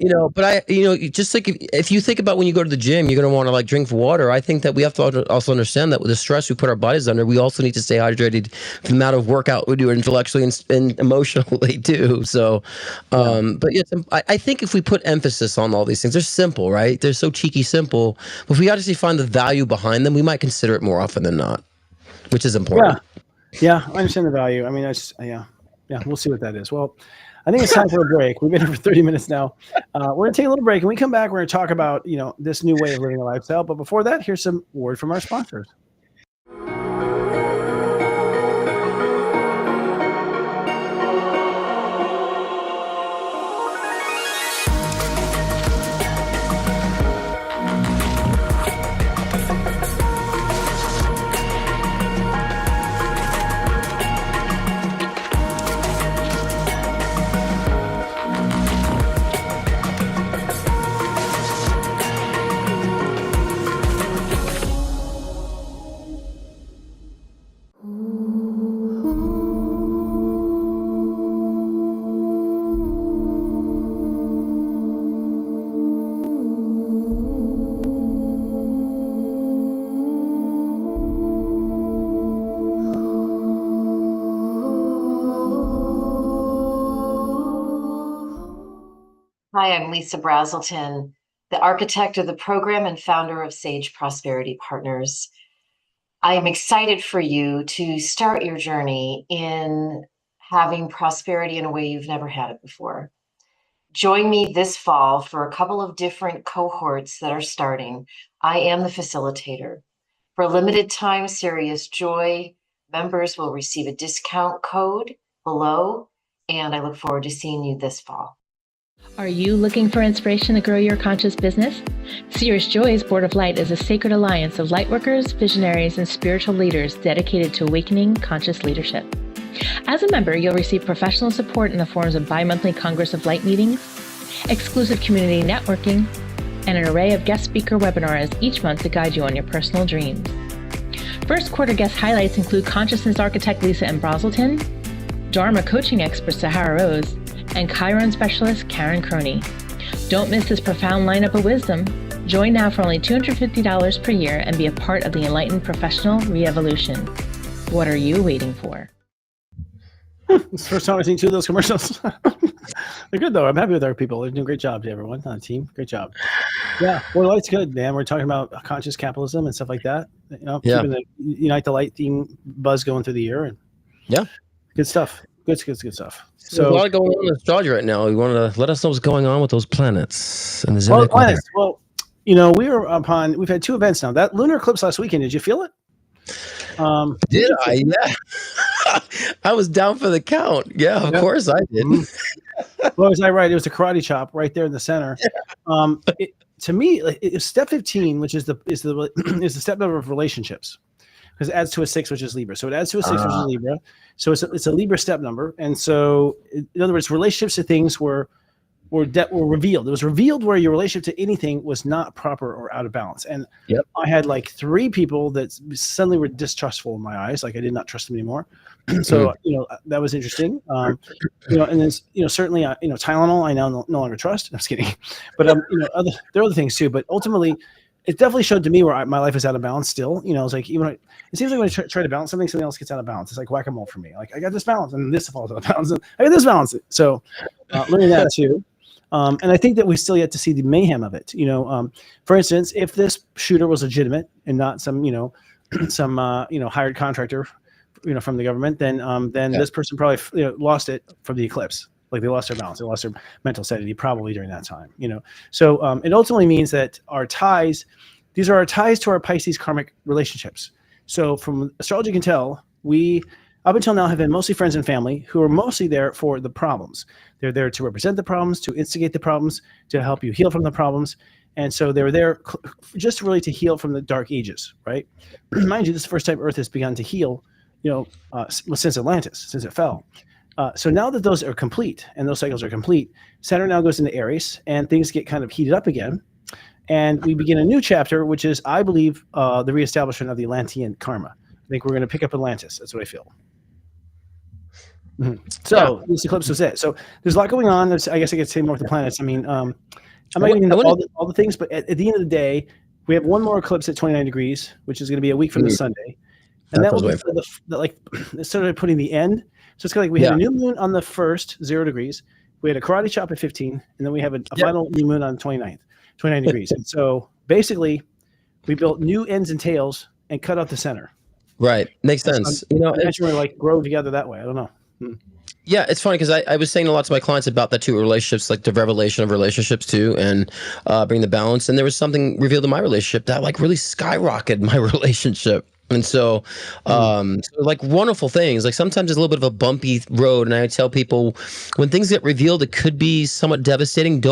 just like if you think about when you go to the gym, you're going to want to drink water. I think that we have to also understand that with the stress we put our bodies under, we also need to stay hydrated for the amount of workout we do intellectually and emotionally too. So. But yes, I think if we put emphasis on all these things, they're simple, right? They're so cheeky simple. But if we actually find the value behind them, we might consider it more often than not, which is important. Yeah, I understand the value. I mean, we'll see what that is. Well, I think it's time for a break. We've been here for 30 minutes now. We're going to take a little break. And we come back, we're going to talk about, this new way of living a lifestyle. But before that, here's some word from our sponsors. Hi, I'm Lisa Brazelton, the architect of the program and founder of Sage Prosperity Partners. I am excited for you to start your journey in having prosperity in a way you've never had it before. Join me this fall for a couple of different cohorts that are starting. I am the facilitator. For a limited time, Serious Joy members will receive a discount code below, and I look forward to seeing you this fall. Are you looking for inspiration to grow your conscious business? Serious Joy's Board of Light is a sacred alliance of lightworkers, visionaries, and spiritual leaders dedicated to awakening conscious leadership. As a member, you'll receive professional support in the forms of bi-monthly Congress of Light meetings, exclusive community networking, and an array of guest speaker webinars each month to guide you on your personal dreams. First quarter guest highlights include consciousness architect Lisa M. Brazelton, Dharma coaching expert Sahara Rose, and Chiron specialist Karen Croney. Don't miss this profound lineup of wisdom. Join now for only $250 per year and be a part of the enlightened professional re-evolution. What are you waiting for? It's the first time I've seen two of those commercials. They're good, though. I'm happy with our people. They're doing a great job to everyone on the team. Great job. Yeah, well, light's good, man. We're talking about conscious capitalism and stuff like that. Yeah. Keeping the Unite the Light theme buzz going through the year, and Yeah. good stuff. Good stuff. There's a So, lot going on in astrology right now. You want to let us know what's going on with those planets and the well, zodiac weather? planets. Well, we've had 2 events now. That lunar eclipse last weekend, did you feel it? Did I? Yeah. I was down for the count. Yeah, of course I did. Well, was I right? It was a karate chop right there in the center. To me, it's step 15, which is the step number of relationships, because it adds to a 6, which is Libra. So it adds to a 6, which is Libra. So it's a Libra step number, and so in other words, relationships to things were revealed. It was revealed where your relationship to anything was not proper or out of balance. And I had like 3 people that suddenly were distrustful in my eyes. Like I did not trust them anymore. So, that was interesting. And then, certainly, Tylenol, I now no longer trust. I'm just kidding. But, there are other things too. But ultimately, it definitely showed to me where my life is out of balance still. It's like, it seems like when I try to balance something else gets out of balance. It's like whack-a-mole for me. Like I got this balance and this falls out of balance. And I got this balance. So learning that too. And I think that we still yet to see the mayhem of it. For instance, if this shooter was legitimate and not some hired contractor, from the government, then this person probably lost it from the eclipse. Like they lost their balance, they lost their mental sanity probably during that time. So it ultimately means that these are our ties to our Pisces karmic relationships. So from astrology, you can tell we up until now have been mostly friends and family who are mostly there for the problems. They're there to represent the problems, to instigate the problems, to help you heal from the problems. And so they were there just really to heal from the dark ages, right? Mind you, this is the first time Earth has begun to heal, since Atlantis, since it fell. So now that those are complete and those cycles are complete, Saturn now goes into Aries and things get kind of heated up again. And we begin a new chapter, which is, I believe, the reestablishment of the Atlantean karma. I think we're going to pick up Atlantis. That's what I feel. So this eclipse was it. So there's a lot going on. I guess I could say more with the planets. I mean, I'm not getting into all the things, but at the end of the day, we have one more eclipse at 29 degrees, which is going to be a week from the Sunday. And that will be it started putting the end. So it's kind of like we had a new moon on the 1st, 0 degrees. We had a karate chop at 15, and then we have a final new moon on 29 degrees. And so basically, we built new ends and tails and cut out the center. Right. Makes sense. Eventually, like grow together that way. I don't know. Yeah, it's funny because I was saying a lot to my clients about that too, relationships, like the revelation of relationships too, and bring the balance. And there was something revealed in my relationship that like really skyrocketed my relationship. And so, like wonderful things, like sometimes it's a little bit of a bumpy road. And I tell people when things get revealed, it could be somewhat devastating.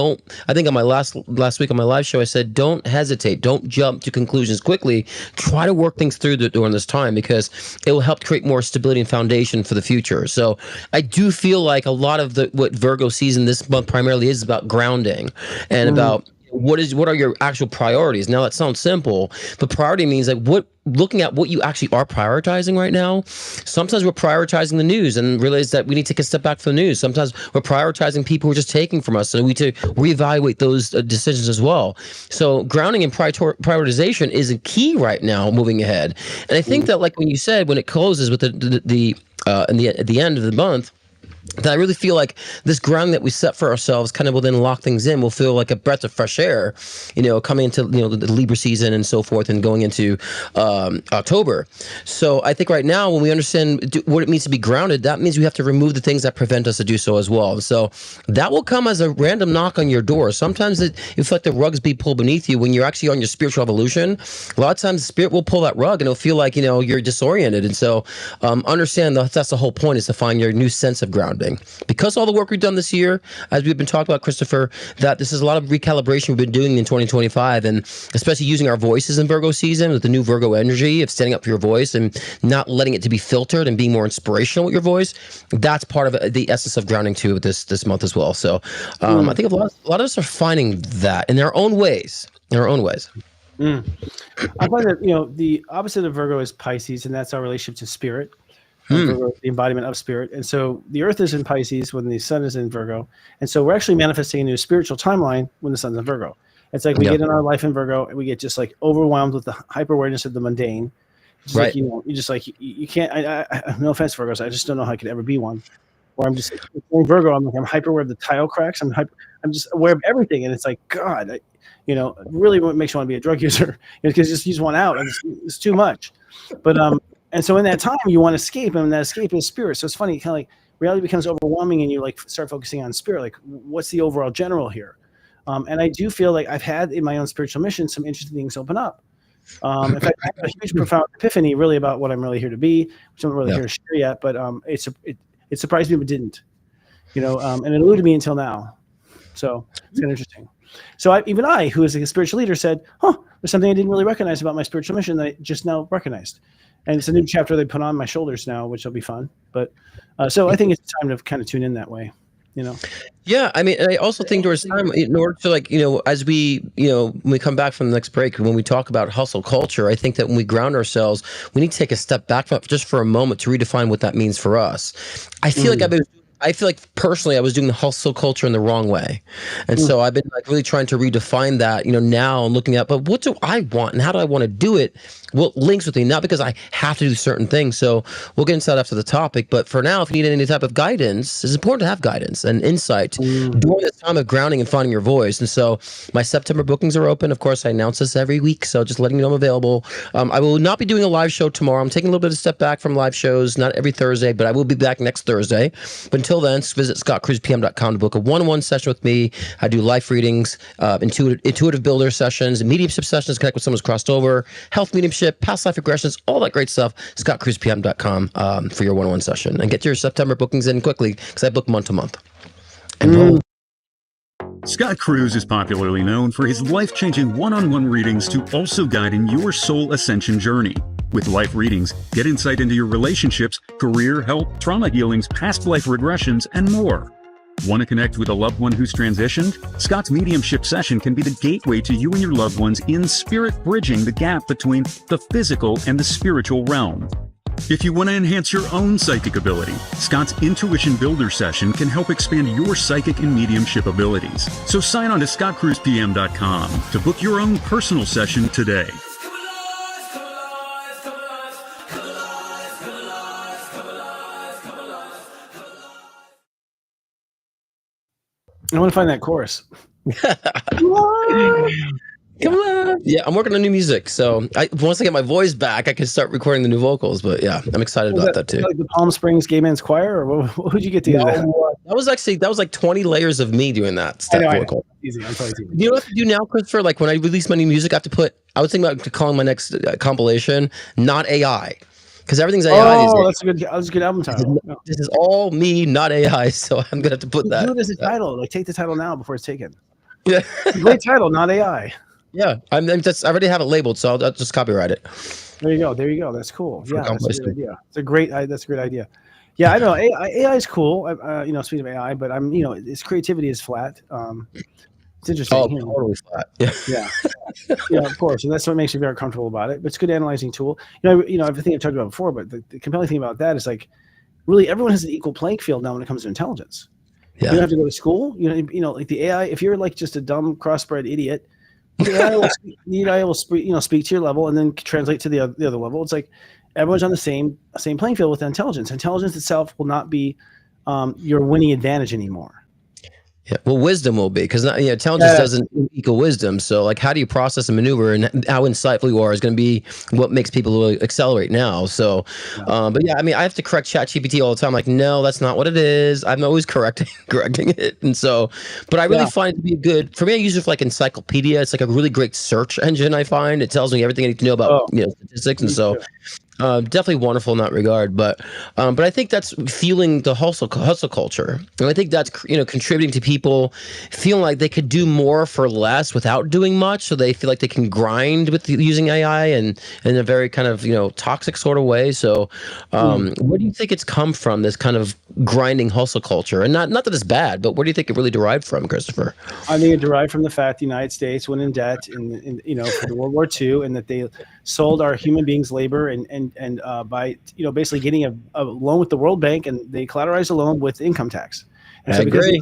I think on my last week on my live show, I said, don't hesitate. Don't jump to conclusions quickly. Try to work things through during this time because it will help create more stability and foundation for the future. So I do feel like a lot of what Virgo season this month primarily is about grounding and about what are your actual priorities. Now that sounds simple, but priority means like looking at what you actually are prioritizing right now. Sometimes we're prioritizing the news and realize that we need to take a step back from the news. Sometimes we're prioritizing people who are just taking from us, and we need to reevaluate those decisions as well. So grounding and prioritization is a key right now moving ahead. And I think that, like when you said, when it closes with at the end of the month, that I really feel like this ground that we set for ourselves kind of will then lock things in. We'll feel like a breath of fresh air, coming into the Libra season and so forth, and going into October. So I think right now, when we understand what it means to be grounded, that means we have to remove the things that prevent us to do so as well. So that will come as a random knock on your door. Sometimes it feels like the rugs be pulled beneath you when you're actually on your spiritual evolution. A lot of times, the spirit will pull that rug, and it'll feel like you're disoriented. And so understand that's the whole point, is to find your new sense of grounding. Because all the work we've done this year, as we've been talking about, Christopher, that this is a lot of recalibration we've been doing in 2025, and especially using our voices in Virgo season with the new Virgo energy of standing up for your voice and not letting it to be filtered and being more inspirational with your voice. That's part of the essence of grounding too this month as well. So I think a lot of us are finding that in their own ways. I find that the opposite of Virgo is Pisces, and that's our relationship to spirit. Virgo, the embodiment of spirit. And so the Earth is in Pisces when the Sun is in Virgo. And so we're actually manifesting a new spiritual timeline when the Sun's in Virgo. It's like we get in our life in Virgo and we get just like overwhelmed with the hyper awareness of the mundane. Just like, you just like, you can't, I no offense, Virgos, I just don't know how I could ever be one. Or I'm just in Virgo, I'm hyper aware of the tile cracks. I'm I'm just aware of everything, and it's like God, really what makes you want to be a drug user because you just want out. It's too much. But and so in that time you want to escape, and that escape is spirit. So it's funny, kind of like reality becomes overwhelming, and you like start focusing on spirit. Like, what's the overall general here? And I do feel like I've had in my own spiritual mission some interesting things open up. In fact, I had a huge, profound epiphany really about what I'm really here to be, which I'm not really here to share yet. But it surprised me, but didn't. And it eluded me until now. So it's kind of interesting. So even I, who is a spiritual leader, said, there's something I didn't really recognize about my spiritual mission that I just now recognized. And it's a new chapter they put on my shoulders now, which will be fun. But so I think it's time to kind of tune in that way. Yeah, I mean, I also think there's time in order to as we, when we come back from the next break, when we talk about hustle culture, I think that when we ground ourselves, we need to take a step back from just for a moment to redefine what that means for us. I feel like personally I was doing the hustle culture in the wrong way. And so I've been really trying to redefine that, now and looking at, but what do I want and how do I want to do it? Well, links with me, not because I have to do certain things. So we'll get into that after the topic. But for now, if you need any type of guidance, it's important to have guidance and insight during this time of grounding and finding your voice. And so my September bookings are open. Of course, I announce this every week. So just letting you know I'm available. I will not be doing a live show tomorrow. I'm taking a little bit of a step back from live shows, not every Thursday, but I will be back next Thursday. But until then, visit scottcruzpm.com to book a one-on-one session with me. I do life readings, intuitive builder sessions, mediumship sessions, connect with someone who's crossed over, health mediumship, past life regressions, all that great stuff. scottcruzpm.com for your one-on-one session. And get your September bookings in quickly because I book month to month. And Scott Cruz is popularly known for his life-changing one-on-one readings to also guide in your soul ascension journey. With life readings, get insight into your relationships, career, health, trauma healings, past life regressions, and more. Want to connect with a loved one who's transitioned? Scott's mediumship session can be the gateway to you and your loved ones in spirit bridging the gap between the physical and the spiritual realm. If you want to enhance your own psychic ability, Scott's Intuition Builder session can help expand your psychic and mediumship abilities. So sign on to scottcruzpm.com to book your own personal session today. I want to find that chorus. Come on. Yeah, I'm working on new music. So once I get my voice back, I can start recording the new vocals. But yeah, I'm excited about that too. Like the Palm Springs Gay Men's Choir, or what would you get to do that? That was like 20 layers of me doing that step vocal. Easy. I'm totally easy. You know what I have to do now, Christopher? Like when I release my new music, I was thinking about calling my next compilation Not AI. Because everything's AI. Oh, that's a good album title. This is all me, not AI. So I'm gonna have to put that. Do it as a title. Like take the title now before it's taken. Yeah, great title, Not AI. Yeah, I already have it labeled, so I'll just copyright it. There you go. That's cool. Yeah, that's a good idea. That's a great idea. Yeah, I know AI is cool. Speaking of AI, but its creativity is flat. It's interesting. Oh, totally flat. Yeah. Yeah, of course, and that's what makes me very comfortable about it. But it's a good analyzing tool. Everything I've talked about before, but the compelling thing about that is like, really, everyone has an equal playing field now when it comes to intelligence. Yeah. You don't have to go to school. Like the AI. If you're like just a dumb crossbred idiot, the AI will speak to your level and then translate to the other level. It's like everyone's on the same playing field with intelligence. Intelligence itself will not be your winning advantage anymore. Yeah, well, wisdom will be, because intelligence doesn't equal wisdom. So, like, how do you process and maneuver, and how insightful you are is going to be what makes people really accelerate now. So, but yeah, I mean, I have to correct ChatGPT all the time. Like, no, that's not what it is. I'm always correcting it, and so, but I really find it to be good. For me, I use it for like encyclopedia. It's like a really great search engine. I find it tells me everything I need to know about statistics, and so. Definitely wonderful in that regard, but I think that's fueling the hustle culture, and I think that's contributing to people feeling like they could do more for less without doing much, so they feel like they can grind with using AI and in a very kind of toxic sort of way. So, where do you think it's come from, this kind of grinding hustle culture? And not that it's bad, but where do you think it really derived from, Christopher? I think it derived from the fact the United States went in debt for the World War II, and that they sold our human beings labor and by basically getting a loan with the World Bank, and they collateralized a loan with income tax. And I so because agree.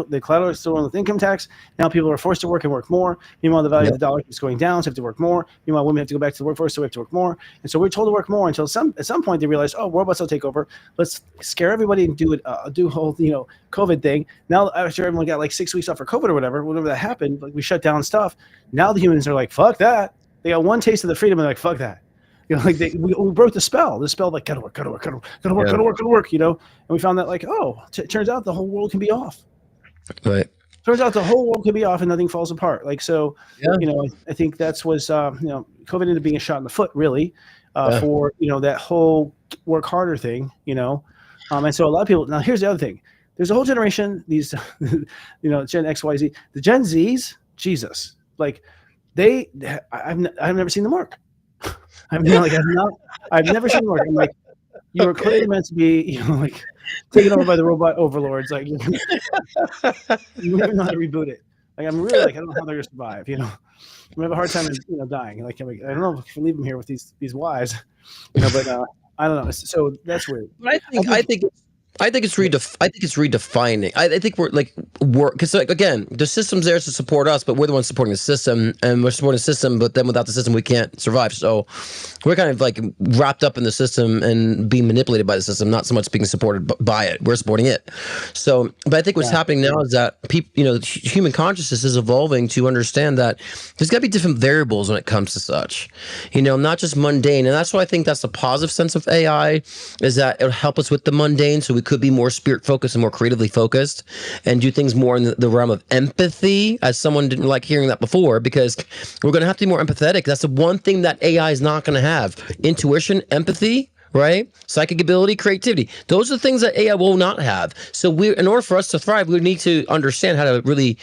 the collateral is still on with income tax, now people are forced to work and work more. Meanwhile, the value of the dollar keeps going down, so they have to work more. Meanwhile, women have to go back to the workforce, so we have to work more. And so we're told to work more until at some point they realize, oh, robots will take over. Let's scare everybody and do a whole COVID thing. Now after everyone got like 6 weeks off for COVID or whatever that happened, like we shut down stuff. Now the humans are like, fuck that. They got one taste of the freedom and they're like, fuck that. Like we broke the spell. The spell, like gotta work. And we found that like, turns out the whole world can be off. Right. Turns out the whole world can be off and nothing falls apart. Like so, I think that's was COVID ended up being a shot in the foot, really, for that whole work harder thing. And so a lot of people. Now here's the other thing. There's a whole generation. These, Gen X, Y, Z. The Gen Zs, Jesus, like I've never seen them work. I've never seen them work. I'm like, you were clearly meant to be, like taken over by the robot overlords. Like, you don't even know how to reboot it. Like, I'm really like, I don't know how they're gonna survive. I have a hard time, dying. Like, I don't know if I can leave them here with these wives, but I don't know. So that's weird. But I think it's redefining. I think we're like because again, the system's there to support us, but we're the ones supporting the system, and we're supporting the system. But then without the system, we can't survive. So we're kind of like wrapped up in the system and being manipulated by the system, not so much being supported by it. We're supporting it. So, but I think what's happening now is that people, human consciousness is evolving to understand that there's got to be different variables when it comes to such, not just mundane. And that's why I think that's the positive sense of AI is that it'll help us with the mundane, so we could be more spirit focused and more creatively focused and do things more in the realm of empathy, as someone didn't like hearing that before, because we're going to have to be more empathetic. That's the one thing that AI is not going to have: intuition, empathy, right? Psychic ability, creativity. Those are the things that AI will not have. So in order for us to thrive, we need to understand how to really,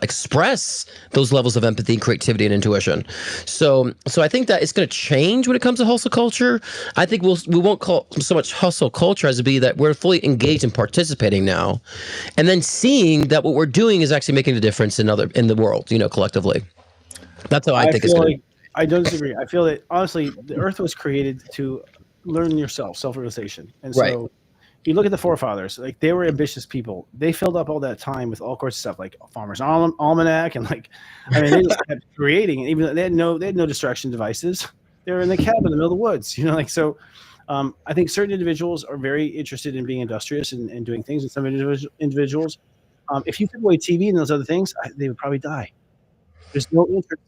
express those levels of empathy and creativity and intuition. So I think that it's going to change when it comes to hustle culture. I think we won't call so much hustle culture as to be that we're fully engaged and participating now, and then seeing that what we're doing is actually making a difference in the world, collectively. That's how I think it's going to. I don't disagree. I feel that honestly, the earth was created to learn yourself, self-realization. And so you look at the forefathers, like they were ambitious people. They filled up all that time with all sorts of stuff like Farmer's Almanac and they just kept creating. And even though they had no distraction devices. They were in the cabin in the middle of the woods, So I think certain individuals are very interested in being industrious and doing things. And some individuals, if you took away TV and those other things, they would probably die. There's no interest.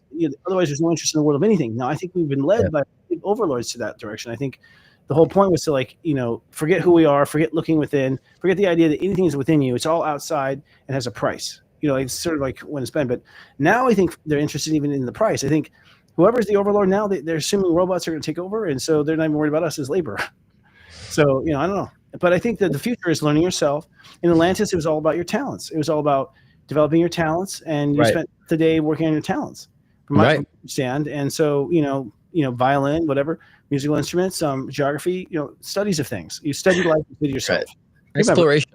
Otherwise, there's no interest in the world of anything. Now, I think we've been led by overlords to that direction. I think the whole point was to forget who we are, forget looking within, forget the idea that anything is within you. It's all outside and has a price. It's sort of like when it's spent. But now I think they're interested even in the price. I think whoever's the overlord now, they're assuming robots are going to take over, and so they're not even worried about us as labor. So I don't know. But I think that the future is learning yourself. In Atlantis, it was all about your talents. It was all about developing your talents, and you spent the day working on your talents, from my understand. And so, violin, whatever, musical instruments, geography, studies of things. You study life with yourself. Exploration.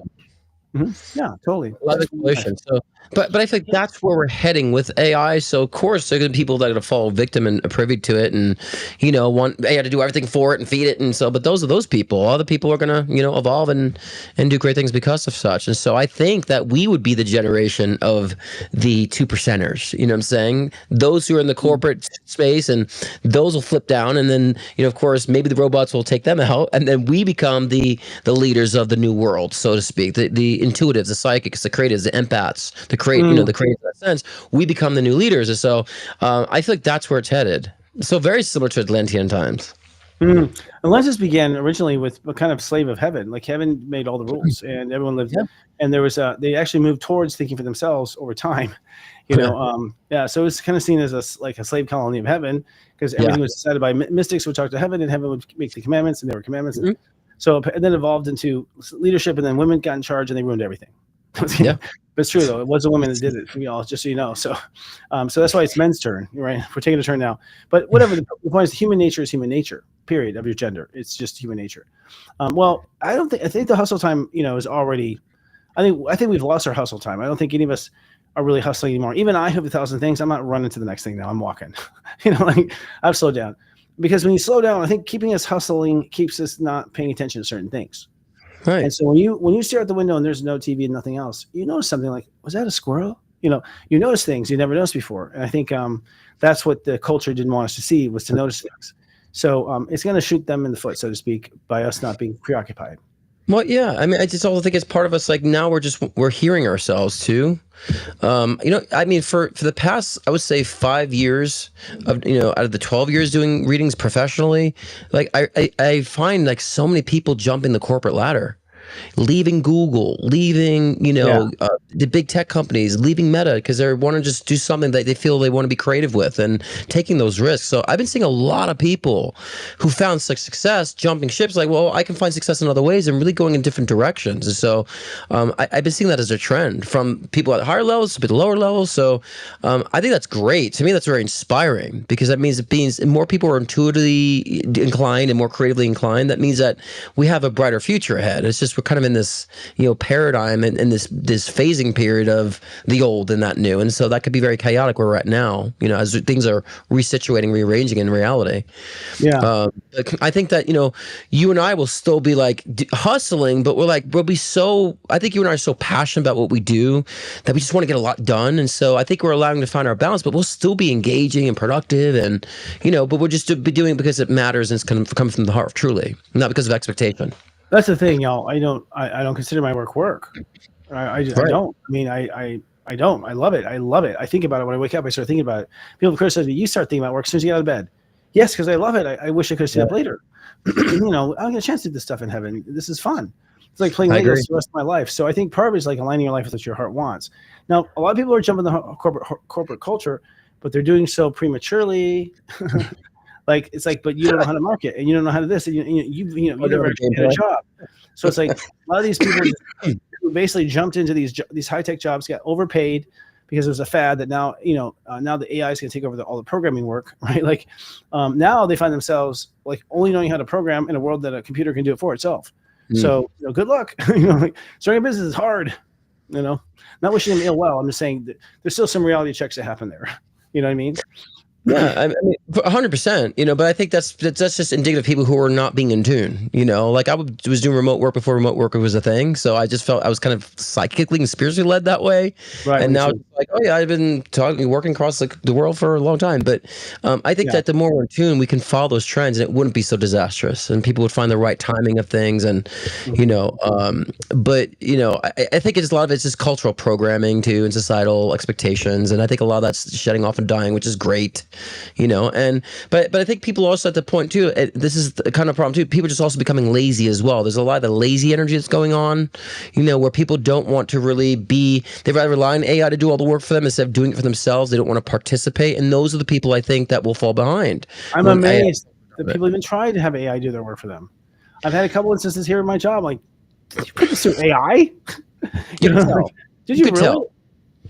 Mm-hmm. Yeah, totally. A lot of exploration. So, but I think that's where we're heading with AI. So of course there are going to be people that are going to fall victim and privy to it, and want AI to do everything for it and feed it, and so. But those people. Other people are going to evolve and do great things because of such. And so I think that we would be the generation of the 2%ers. You know what I'm saying? Those who are in the corporate space, and those will flip down, and then of course maybe the robots will take them out, and then we become the leaders of the new world, so to speak. The intuitives, the psychics, the creatives, the empaths, the creatives in that sense. We become the new leaders, and so I feel like that's where it's headed. So very similar to Atlantean times. Atlantis began originally with a kind of slave of heaven. Like heaven made all the rules, and everyone lived. And there was they actually moved towards thinking for themselves over time. So it's kind of seen as a slave colony of heaven, because everything was decided by mystics would talk to heaven, and heaven would make the commandments, and there were commandments. So it then evolved into leadership, and then women got in charge, and they ruined everything. But it's true though; it was a woman that did it. Just so you know. So that's why it's men's turn, right? We're taking a turn now. But whatever. The point is, human nature is human nature. Period. Of your gender, it's just human nature. I think the hustle time, is already. I think we've lost our hustle time. I don't think any of us are really hustling anymore. Even I have 1,000 things. I'm not running to the next thing now. I'm walking. I've slowed down. Because when you slow down, I think keeping us hustling keeps us not paying attention to certain things. Right. And so when you stare out the window and there's no TV and nothing else, you notice something like, was that a squirrel? You notice things you never noticed before. And I think that's what the culture didn't want us to see, was to notice things. So it's going to shoot them in the foot, so to speak, by us not being preoccupied. Well, yeah. I mean, I just also think it's part of us. Like now, we're hearing ourselves too. I mean, for the past, I would say 5 years of out of the 12 years doing readings professionally, like I find like so many people jumping the corporate ladder, leaving Google, leaving the big tech companies, leaving Meta because they want to just do something that they feel they want to be creative with and taking those risks. So I've been seeing a lot of people who found success jumping ships, like, well, I can find success in other ways and really going in different directions. And so I've been seeing that as a trend from people at higher levels to the lower levels. So I think that's great. To me, that's very inspiring because that means more people are intuitively inclined and more creatively inclined. That means that we have a brighter future ahead. It's just we're kind of in this paradigm and this phasing period of the old and that new, and so that could be very chaotic where we're at now, as things are resituating, rearranging in reality. I think that you and I will still be like hustling, but we'll be so, I think you and I are so passionate about what we do that we just want to get a lot done, and so I think we're allowing to find our balance, but we'll still be engaging and productive, and but we'll just be doing it because it matters and it's kind of coming from the heart, truly, not because of expectation. That's the thing, y'all. I don't consider my work. I don't. I mean, I don't. I love it. I think about it when I wake up. I start thinking about it. People criticize me. You start thinking about work as soon as you get out of bed. Yes, because I love it. I wish I could stay up later. I don't get a chance to do this stuff in heaven. This is fun. It's like playing Legos the rest of my life. So I think part of it is like aligning your life with what your heart wants. Now, a lot of people are jumping the corporate culture, but they're doing so prematurely. Like it's like, but you don't know how to market, and you don't know how to this, and you never get a job. So it's like a lot of these people who basically jumped into these high tech jobs, got overpaid because there's a fad that now now the AI is going to take over all the programming work, right? Like now they find themselves like only knowing how to program in a world that a computer can do it for itself. So good luck. Like starting a business is hard. Not wishing them ill well. I'm just saying that there's still some reality checks that happen there. You know what I mean? Yeah, I mean, 100%, but I think that's just indicative of people who are not being in tune, like I was doing remote work before remote work was a thing. So I just felt I was kind of psychically and spiritually led that way. Right. And now it's like, oh yeah, I've been working across the world for a long time. But I think that the more we're in tune, we can follow those trends and it wouldn't be so disastrous and people would find the right timing of things. And, but, I think it's a lot of it's just cultural programming too and societal expectations. And I think a lot of that's shedding off and dying, which is great. But I think people also at the point too, this is the kind of problem too, people just also becoming lazy as well. There's a lot of the lazy energy that's going on, where people don't want to really they'd rather rely on AI to do all the work for them instead of doing it for themselves. They don't want to participate. And those are the people I think that will fall behind. I'm amazed that people even try to have AI do their work for them. I've had a couple instances here in my job, like, did you put this through AI? Did you really? Tell.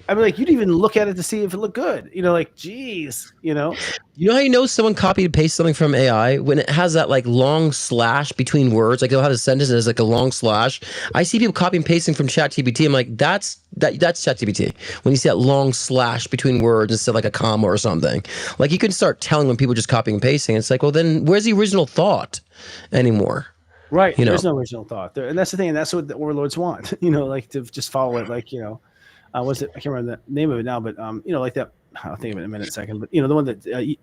I mean, like, you'd even look at it to see if it looked good. Like, geez, You know how someone copied and pasted something from AI when it has that like long slash between words, like they'll have a sentence and there's like a long slash. I see people copy and pasting from ChatGPT. I'm like, that's ChatGPT. When you see that long slash between words instead of like a comma or something, like you can start telling when people are just copying and pasting. It's like, well, then where's the original thought anymore? Right. There's no original thought there, and that's the thing. And that's what the overlords want. Like to just follow it. Like was it? I can't remember the name of it now, but like that. I'll think of it in a second. But the one that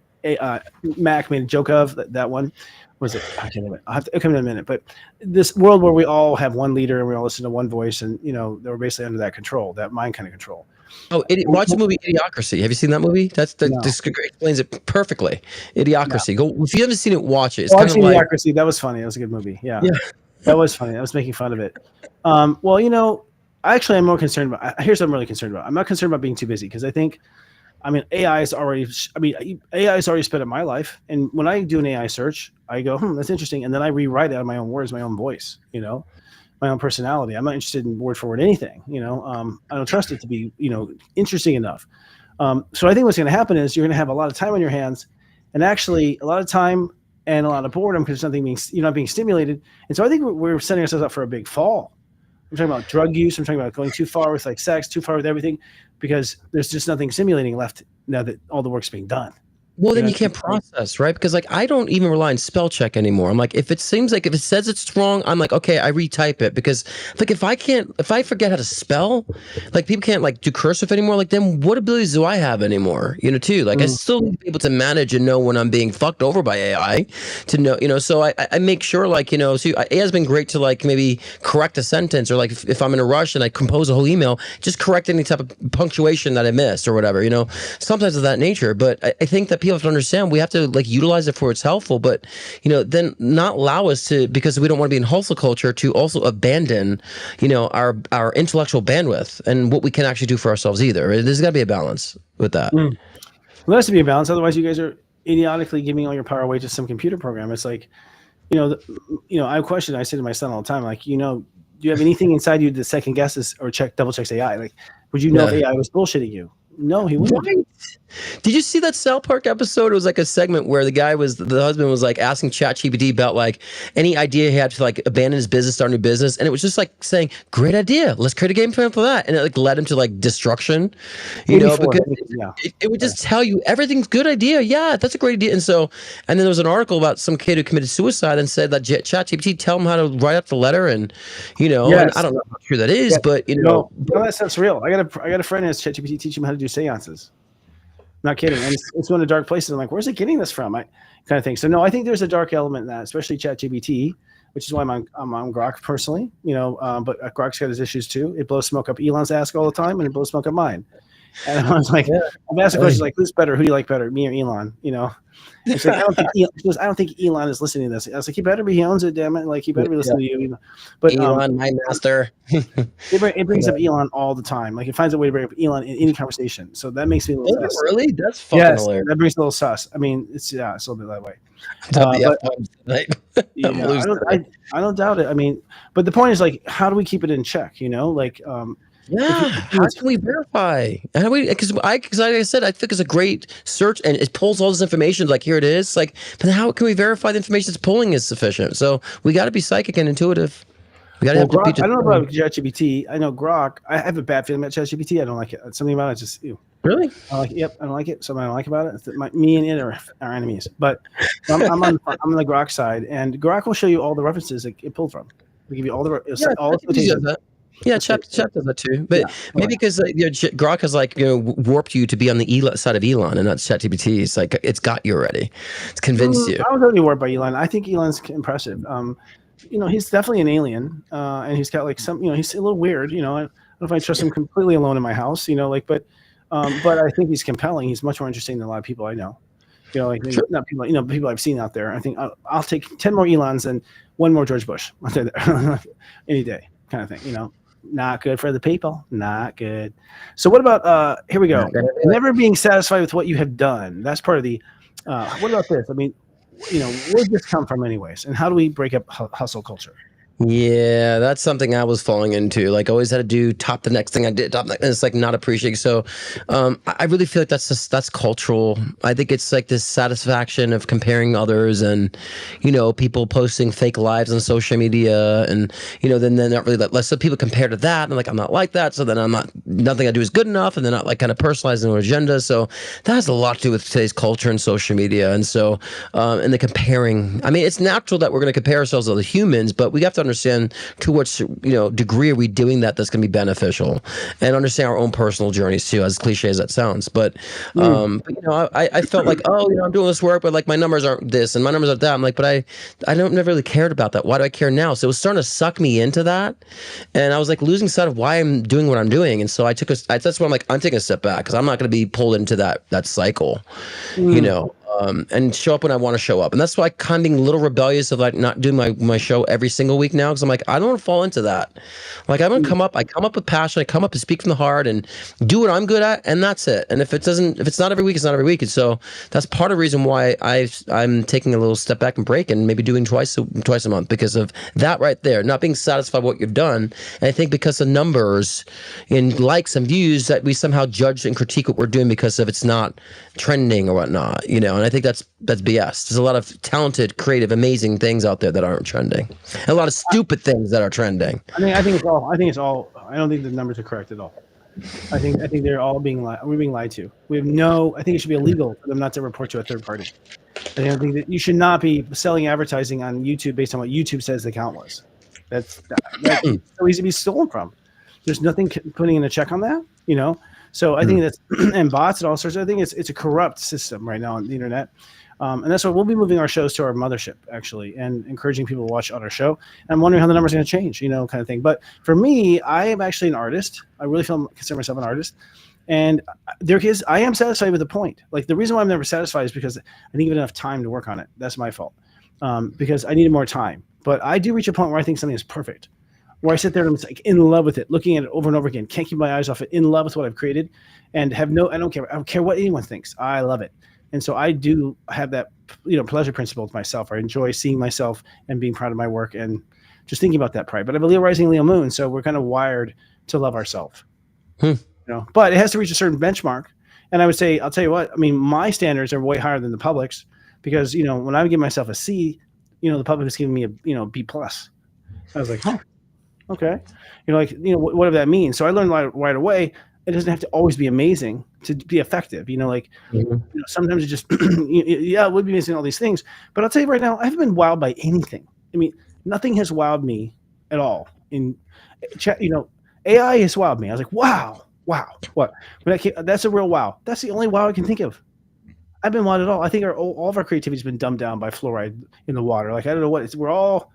Mac made a joke of, that one was it? I can't remember. I'll come in a minute. But this world where we all have one leader and we all listen to one voice, and they were basically under that control, that mind kind of control. Oh, watch the movie Idiocracy. Have you seen that movie? This explains it perfectly. Idiocracy. Go if you haven't seen it, watch it. It's I've seen Idiocracy. That was funny. That was a good movie. Yeah. That was funny. I was making fun of it. Well, actually, I'm more concerned about. Here's what I'm really concerned about. I'm not concerned about being too busy because I think, AI is already sped up my life. And when I do an AI search, I go, that's interesting, and then I rewrite it out of my own words, my own voice. My own personality. I'm not interested in word for word anything. I don't trust it to be interesting enough. So I think what's going to happen is you're going to have a lot of time on your hands, and actually a lot of time and a lot of boredom because you're not being stimulated. And so I think we're setting ourselves up for a big fall. I'm talking about drug use. I'm talking about going too far with like sex, too far with everything, because there's just nothing stimulating left now that all the work's being done. Well, You then know you can't process, right? Because like I don't even rely on spell check anymore. I'm like, if it seems like if it says it's wrong, I'm like, okay, I retype it because like if I forget how to spell, like people can't like do cursive anymore. Like then what abilities do I have anymore? You know, too. Like I Mm. still need to be able to manage and know when I'm being fucked over by AI to know, you know. So I make sure like so AI has been great to like maybe correct a sentence or like if I'm in a rush and I compose a whole email, just correct any type of punctuation that I missed or whatever. You know, sometimes of that nature. But I think that people have to understand we have to like utilize it for it's helpful, but then not allow us to because we don't want to be in hustle culture to also abandon, our intellectual bandwidth and what we can actually do for ourselves either. There's got to be a balance with that. Mm. Well, there has to be a balance. Otherwise, you guys are idiotically giving all your power away to some computer program. It's like, I have a question. I say to my son all the time, like, do you have anything inside you that second guesses or double checks AI? Like, would you know if AI was bullshitting you? No, he wouldn't. Right. Did you see that South Park episode? It was like a segment where the husband was like asking ChatGPT about like any idea he had to like abandon his business, start a new business. And it was just like saying, great idea. Let's create a game plan for that. And it like led him to like destruction, because it would just tell you everything's good idea. Yeah, that's a great idea. And then there was an article about some kid who committed suicide and said that ChatGPT tell him how to write up the letter. And, and I don't know how true that is, but no, that's real. I got a friend who has ChatGPT teach him how to do seances. Not kidding. And it's one of the dark places. I'm like, where's it getting this from? I kind of think. So no, I think there's a dark element in that, especially ChatGPT, which is why I'm on Grok personally, but Grok's got his issues too. It blows smoke up Elon's ass all the time and it blows smoke up mine. And I was like, I've asked the question like, who's better? Who do you like better, me or Elon? It's like, I don't think Elon is listening to this. I was like, he better be. He owns it, damn it. Like, he better be listening to you. But Elon, my master. it brings up Elon all the time. Like, it finds a way to bring up Elon in any conversation. So that makes me a little sus. Really? That's fucking hilarious. That brings a little sus. I mean, it's a little bit that way. I don't doubt it. I mean, but the point is like, how do we keep it in check? How can we verify? How do we? Because like I said, I think it's a great search, and it pulls all this information. Like here it is. Like, but how can we verify the information it's pulling is sufficient? So we got to be psychic and intuitive. We got to have Grok, I don't know about ChatGPT. I know Grok. I have a bad feeling about ChatGPT. I don't like it. Something about it just ew. Really? I don't like it. Something I don't like about it. Me and it are enemies. But I'm on the Grok side, and Grok will show you all the references it pulled from. We give you all the Yeah, Chat does that too, but maybe because Grok has warped you to be on the side of Elon and not ChatGPT. It's like it's got you already. It's convinced you. I was already warped by Elon. I think Elon's impressive. He's definitely an alien, and he's got like some. He's a little weird. I don't know if I trust him completely alone in my house. But I think he's compelling. He's much more interesting than a lot of people I know. Not people. People I've seen out there. I think I'll take 10 more Elons and one more George Bush. I'll say that any day, kind of thing. Not good for the people. Not good. So what about here we go. Never being satisfied with what you have done. That's part of the what about this? I mean, where did this come from anyways? And how do we break up hustle culture? Yeah, that's something I was falling into. Like, always had to do top the next thing I did, and it's like not appreciating. So, I really feel like that's cultural. I think it's like this satisfaction of comparing others, and people posting fake lives on social media, and then they're not really less. So people compare to that, and like I'm not like that. So then nothing I do is good enough, and they're not like kind of personalizing an agenda. So that has a lot to do with today's culture and social media, and so and the comparing. I mean, it's natural that we're going to compare ourselves to other humans, but we have to understand to what degree are we doing that's going to be beneficial, and understand our own personal journeys too, as cliche as that sounds. But I felt like I'm doing this work, but like my numbers aren't this and my numbers aren't that. I'm like, but I don't never really cared about that. Why do I care now? So it was starting to suck me into that, and I was like losing sight of why I'm doing what I'm doing. And so that's why I'm taking a step back, because I'm not going to be pulled into that cycle, and show up when I want to show up. And that's why I'm kind of being a little rebellious of like not doing my show every single week now, because I'm like, I don't want to fall into that. Like, I'm going to come up with passion. I come up and speak from the heart and do what I'm good at, and that's it. And if it's not every week, it's not every week. And so that's part of the reason why I'm taking a little step back and break, and maybe doing twice a month, because of that right there, not being satisfied with what you've done. And I think because of numbers and likes and views, that we somehow judge and critique what we're doing because of it's not trending or whatnot, and I think that's BS. There's a lot of talented, creative, amazing things out there that aren't trending, and a lot of stupid things that are trending. I think it's all. I don't think the numbers are correct at all. I think they're all we're being lied to. We have no. I think it should be illegal for them not to report to a third party. I think that you should not be selling advertising on YouTube based on what YouTube says the account was. That's so easy to be stolen from. There's nothing putting in a check on that, you know. So I think that's and bots and all sorts. I think it's a corrupt system right now on the internet, and that's why we'll be moving our shows to our mothership actually, and encouraging people to watch on our show. And I'm wondering how the numbers are going to change, you know, kind of thing. But for me, I am actually an artist. I really consider myself an artist, and I am satisfied with the point. Like the reason why I'm never satisfied is because I didn't give enough time to work on it. That's my fault, because I needed more time. But I do reach a point where I think something is perfect, where I sit there and I'm like in love with it, looking at it over and over again, can't keep my eyes off it, in love with what I've created, and I don't care what anyone thinks. I love it. And so I do have that, you know, pleasure principle with myself. I enjoy seeing myself and being proud of my work and just thinking about that pride. But I have a Leo rising, Leo moon, so we're kind of wired to love ourselves. You know, but it has to reach a certain benchmark. And I would say, I'll tell you what, I mean, my standards are way higher than the public's, because, you know, when I would give myself a C, you know, the public was giving me a, you know, B plus. I was like, huh. Okay. You know, like, you know, whatever that means. So I learned right away, it doesn't have to always be amazing to be effective. You know, like, you know, sometimes it just, yeah, it would be amazing, all these things. But I'll tell you right now, I haven't been wowed by anything. I mean, nothing has wowed me at all. You know, AI has wowed me. I was like, wow. What? That's a real wow. That's the only wow I can think of. I've been wowed at all. I think all of our creativity has been dumbed down by fluoride in the water. Like, I don't know what we're all.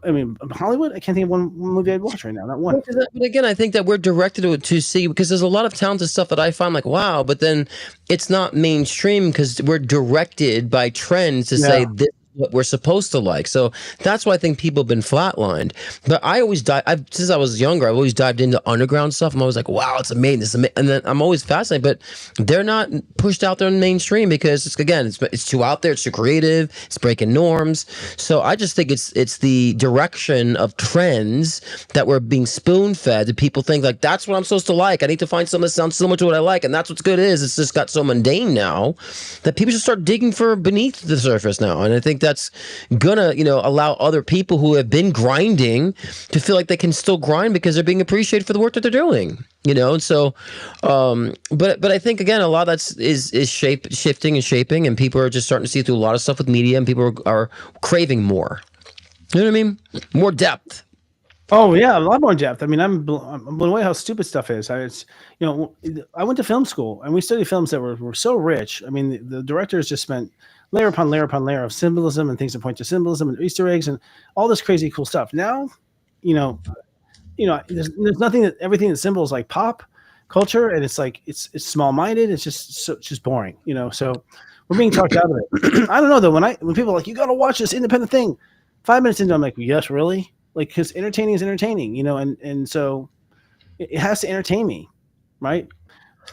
I mean, Hollywood, I can't think of one movie I'd watch right now. Not one. But again, I think that we're directed to see, because there's a lot of talented stuff that I find like, wow, but then it's not mainstream because we're directed by trends to say this is what we're supposed to like. So that's why I think people have been flatlined. But I always since I was younger, I've always dived into underground stuff. I'm always like, wow, it's amazing. And then I'm always fascinated, but they're not pushed out there in mainstream because it's too out there. It's too creative. It's breaking norms. So I just think it's the direction of trends that we're being spoon fed. That people think like, that's what I'm supposed to like. I need to find something that sounds similar to what I like. And that's what's good is. It's just got so mundane now that people should start digging for beneath the surface now. And I think that's gonna, you know, allow other people who have been grinding to feel like they can still grind because they're being appreciated for the work that they're doing, you know. And so but I think again a lot of that is shifting and shaping, and people are just starting to see through a lot of stuff with media, and people are craving more, you know what I mean, more depth. Oh yeah, a lot more depth. I mean, I'm blown away how stupid stuff is. It's, you know, I went to film school and we studied films that were so rich. I mean, the directors just spent layer upon layer upon layer of symbolism and things that point to symbolism and Easter eggs and all this crazy cool stuff. Now, you know, there's nothing that everything that symbols like pop culture, and it's like it's small minded. It's just boring, you know. So we're being talked out of it. I don't know though. When people are like, you got to watch this independent thing, 5 minutes into, I'm like, yes, really? Like, because entertaining is entertaining, you know, and so it has to entertain me, right?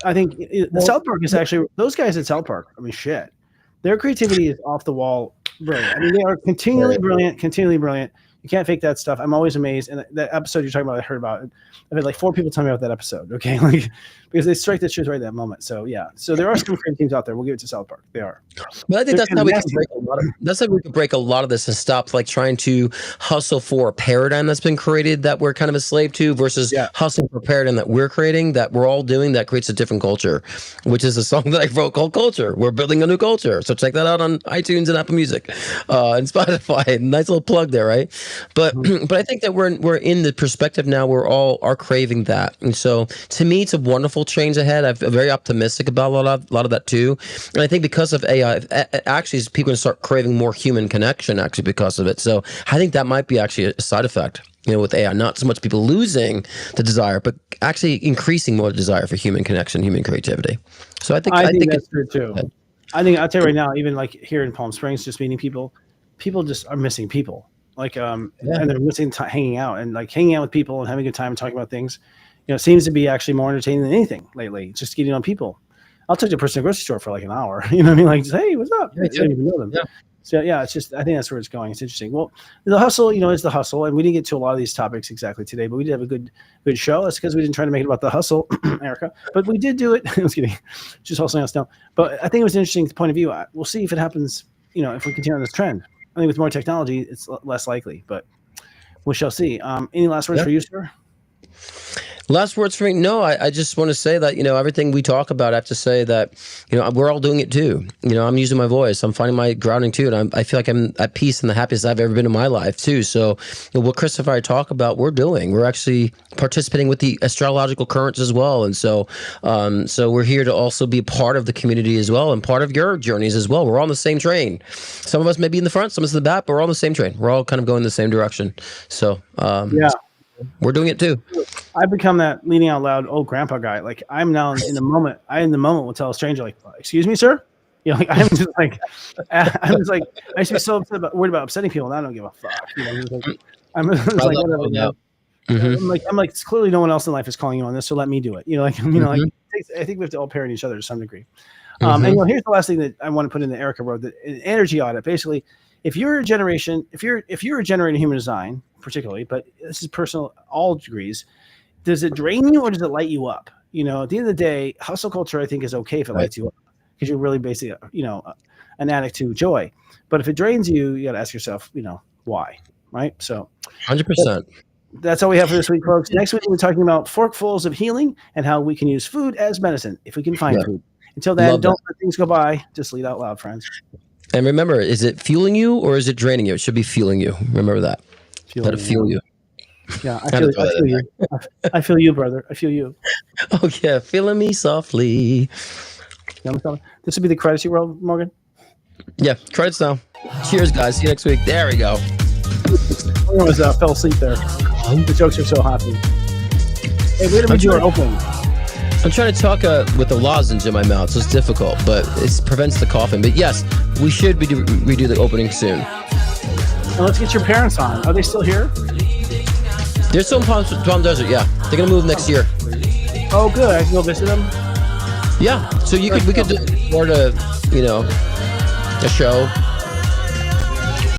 I think the South Park is actually, those guys at South Park, I mean, shit, their creativity is off the wall brilliant. I mean, they are continually brilliant. You can't fake that stuff. I'm always amazed. And that episode you're talking about, I heard about it. I've had like 4 people tell me about that episode. Okay, like because they strike the truth right at that moment. So yeah, so there are some great teams out there. We'll give it to South Park. They are. But I think that's how we can break a lot of. That's how we can break a lot of this and stop like trying to hustle for a paradigm that's been created that we're kind of a slave to versus hustling for a paradigm that we're creating, that we're all doing, that creates a different culture, which is a song that I wrote called "Culture." We're building a new culture. So check that out on iTunes and Apple Music, and Spotify. Nice little plug there, right? But but I think that we're in the perspective now where all are craving that, and so to me it's a wonderful change ahead. I'm very optimistic about a lot of that too, and I think because of AI, actually people are going to start craving more human connection actually because of it. So I think that might be actually a side effect, you know, with AI. Not so much people losing the desire, but actually increasing more desire for human connection, human creativity. So I think that's true too. I think I'll tell you right now, even like here in Palm Springs, just meeting people just are missing people. Like, and they're missing hanging out and like hanging out with people and having a good time and talking about things. You know, it seems to be actually more entertaining than anything lately. Just getting on people. I'll talk to a person at a grocery store for like an hour. You know what I mean? Like, hey, what's up? I don't even know them. Yeah. So yeah, it's just, I think that's where it's going. It's interesting. Well, the hustle, you know, is the hustle. And we didn't get to a lot of these topics exactly today, but we did have a good show. That's because we didn't try to make it about the hustle, Erica, but we did do it. I was kidding. Just hustling us down. But I think it was an interesting point of view. We'll see if it happens, you know, if we continue on this trend. I think with more technology, it's less likely, but we shall see. Any last words for you, sir? Last words for me? No, I just want to say that, everything we talk about, I have to say that, we're all doing it too. I'm using my voice. I'm finding my grounding too. And I feel like I'm at peace and the happiest I've ever been in my life too. So what Christopher and I talk about, we're doing. We're actually participating with the astrological currents as well. And so we're here to also be a part of the community as well and part of your journeys as well. We're all on the same train. Some of us may be in the front, some of us in the back, but we're all on the same train. We're all kind of going the same direction. So Yeah. we're doing it too. I've become that leaning out loud old grandpa guy. Like I'm now in the moment. I in the moment will tell a stranger, like, "Excuse me, sir." Like I'm just like, I was like, I used to be so worried about upsetting people, and I don't give a fuck. I'm just like, whatever. Mm-hmm. I'm like, clearly no one else in life is calling you on this, so let me do it. Like I think we have to all parent each other to some degree. And here's the last thing that I want to put in the Erica wrote, that an energy audit. Basically, if you're a generation, if you're a generator in human design, particularly, but this is personal, all degrees. Does it drain you or does it light you up? At the end of the day, hustle culture, I think, is okay if it lights you up because you're really basically, an addict to joy. But if it drains you, you got to ask yourself, why, right? So 100%. That's all we have for this week, folks. Next week, we're talking about forkfuls of healing and how we can use food as medicine if we can find food. Until then, don't let things go by. Just lead out loud, friends. And remember, is it fueling you or is it draining you? It should be fueling you. Remember that. Let it fuel you. Yeah, I feel you. I feel you, brother. I feel you. Oh, yeah. Feeling me softly. This would be the credits you roll, Morgan? Yeah, credits now. Cheers, guys. See you next week. There we go. I almost fell asleep there. The jokes are so happy. Hey, wait a minute. You are open. I'm trying to talk with a lozenge in my mouth, so it's difficult, but it prevents the coughing. But yes, we should redo the opening soon. And let's get your parents on. Are they still here? They're still in Palm Desert, yeah. They're going to move next year. Oh, good. I can go visit them? Yeah. So we could record a show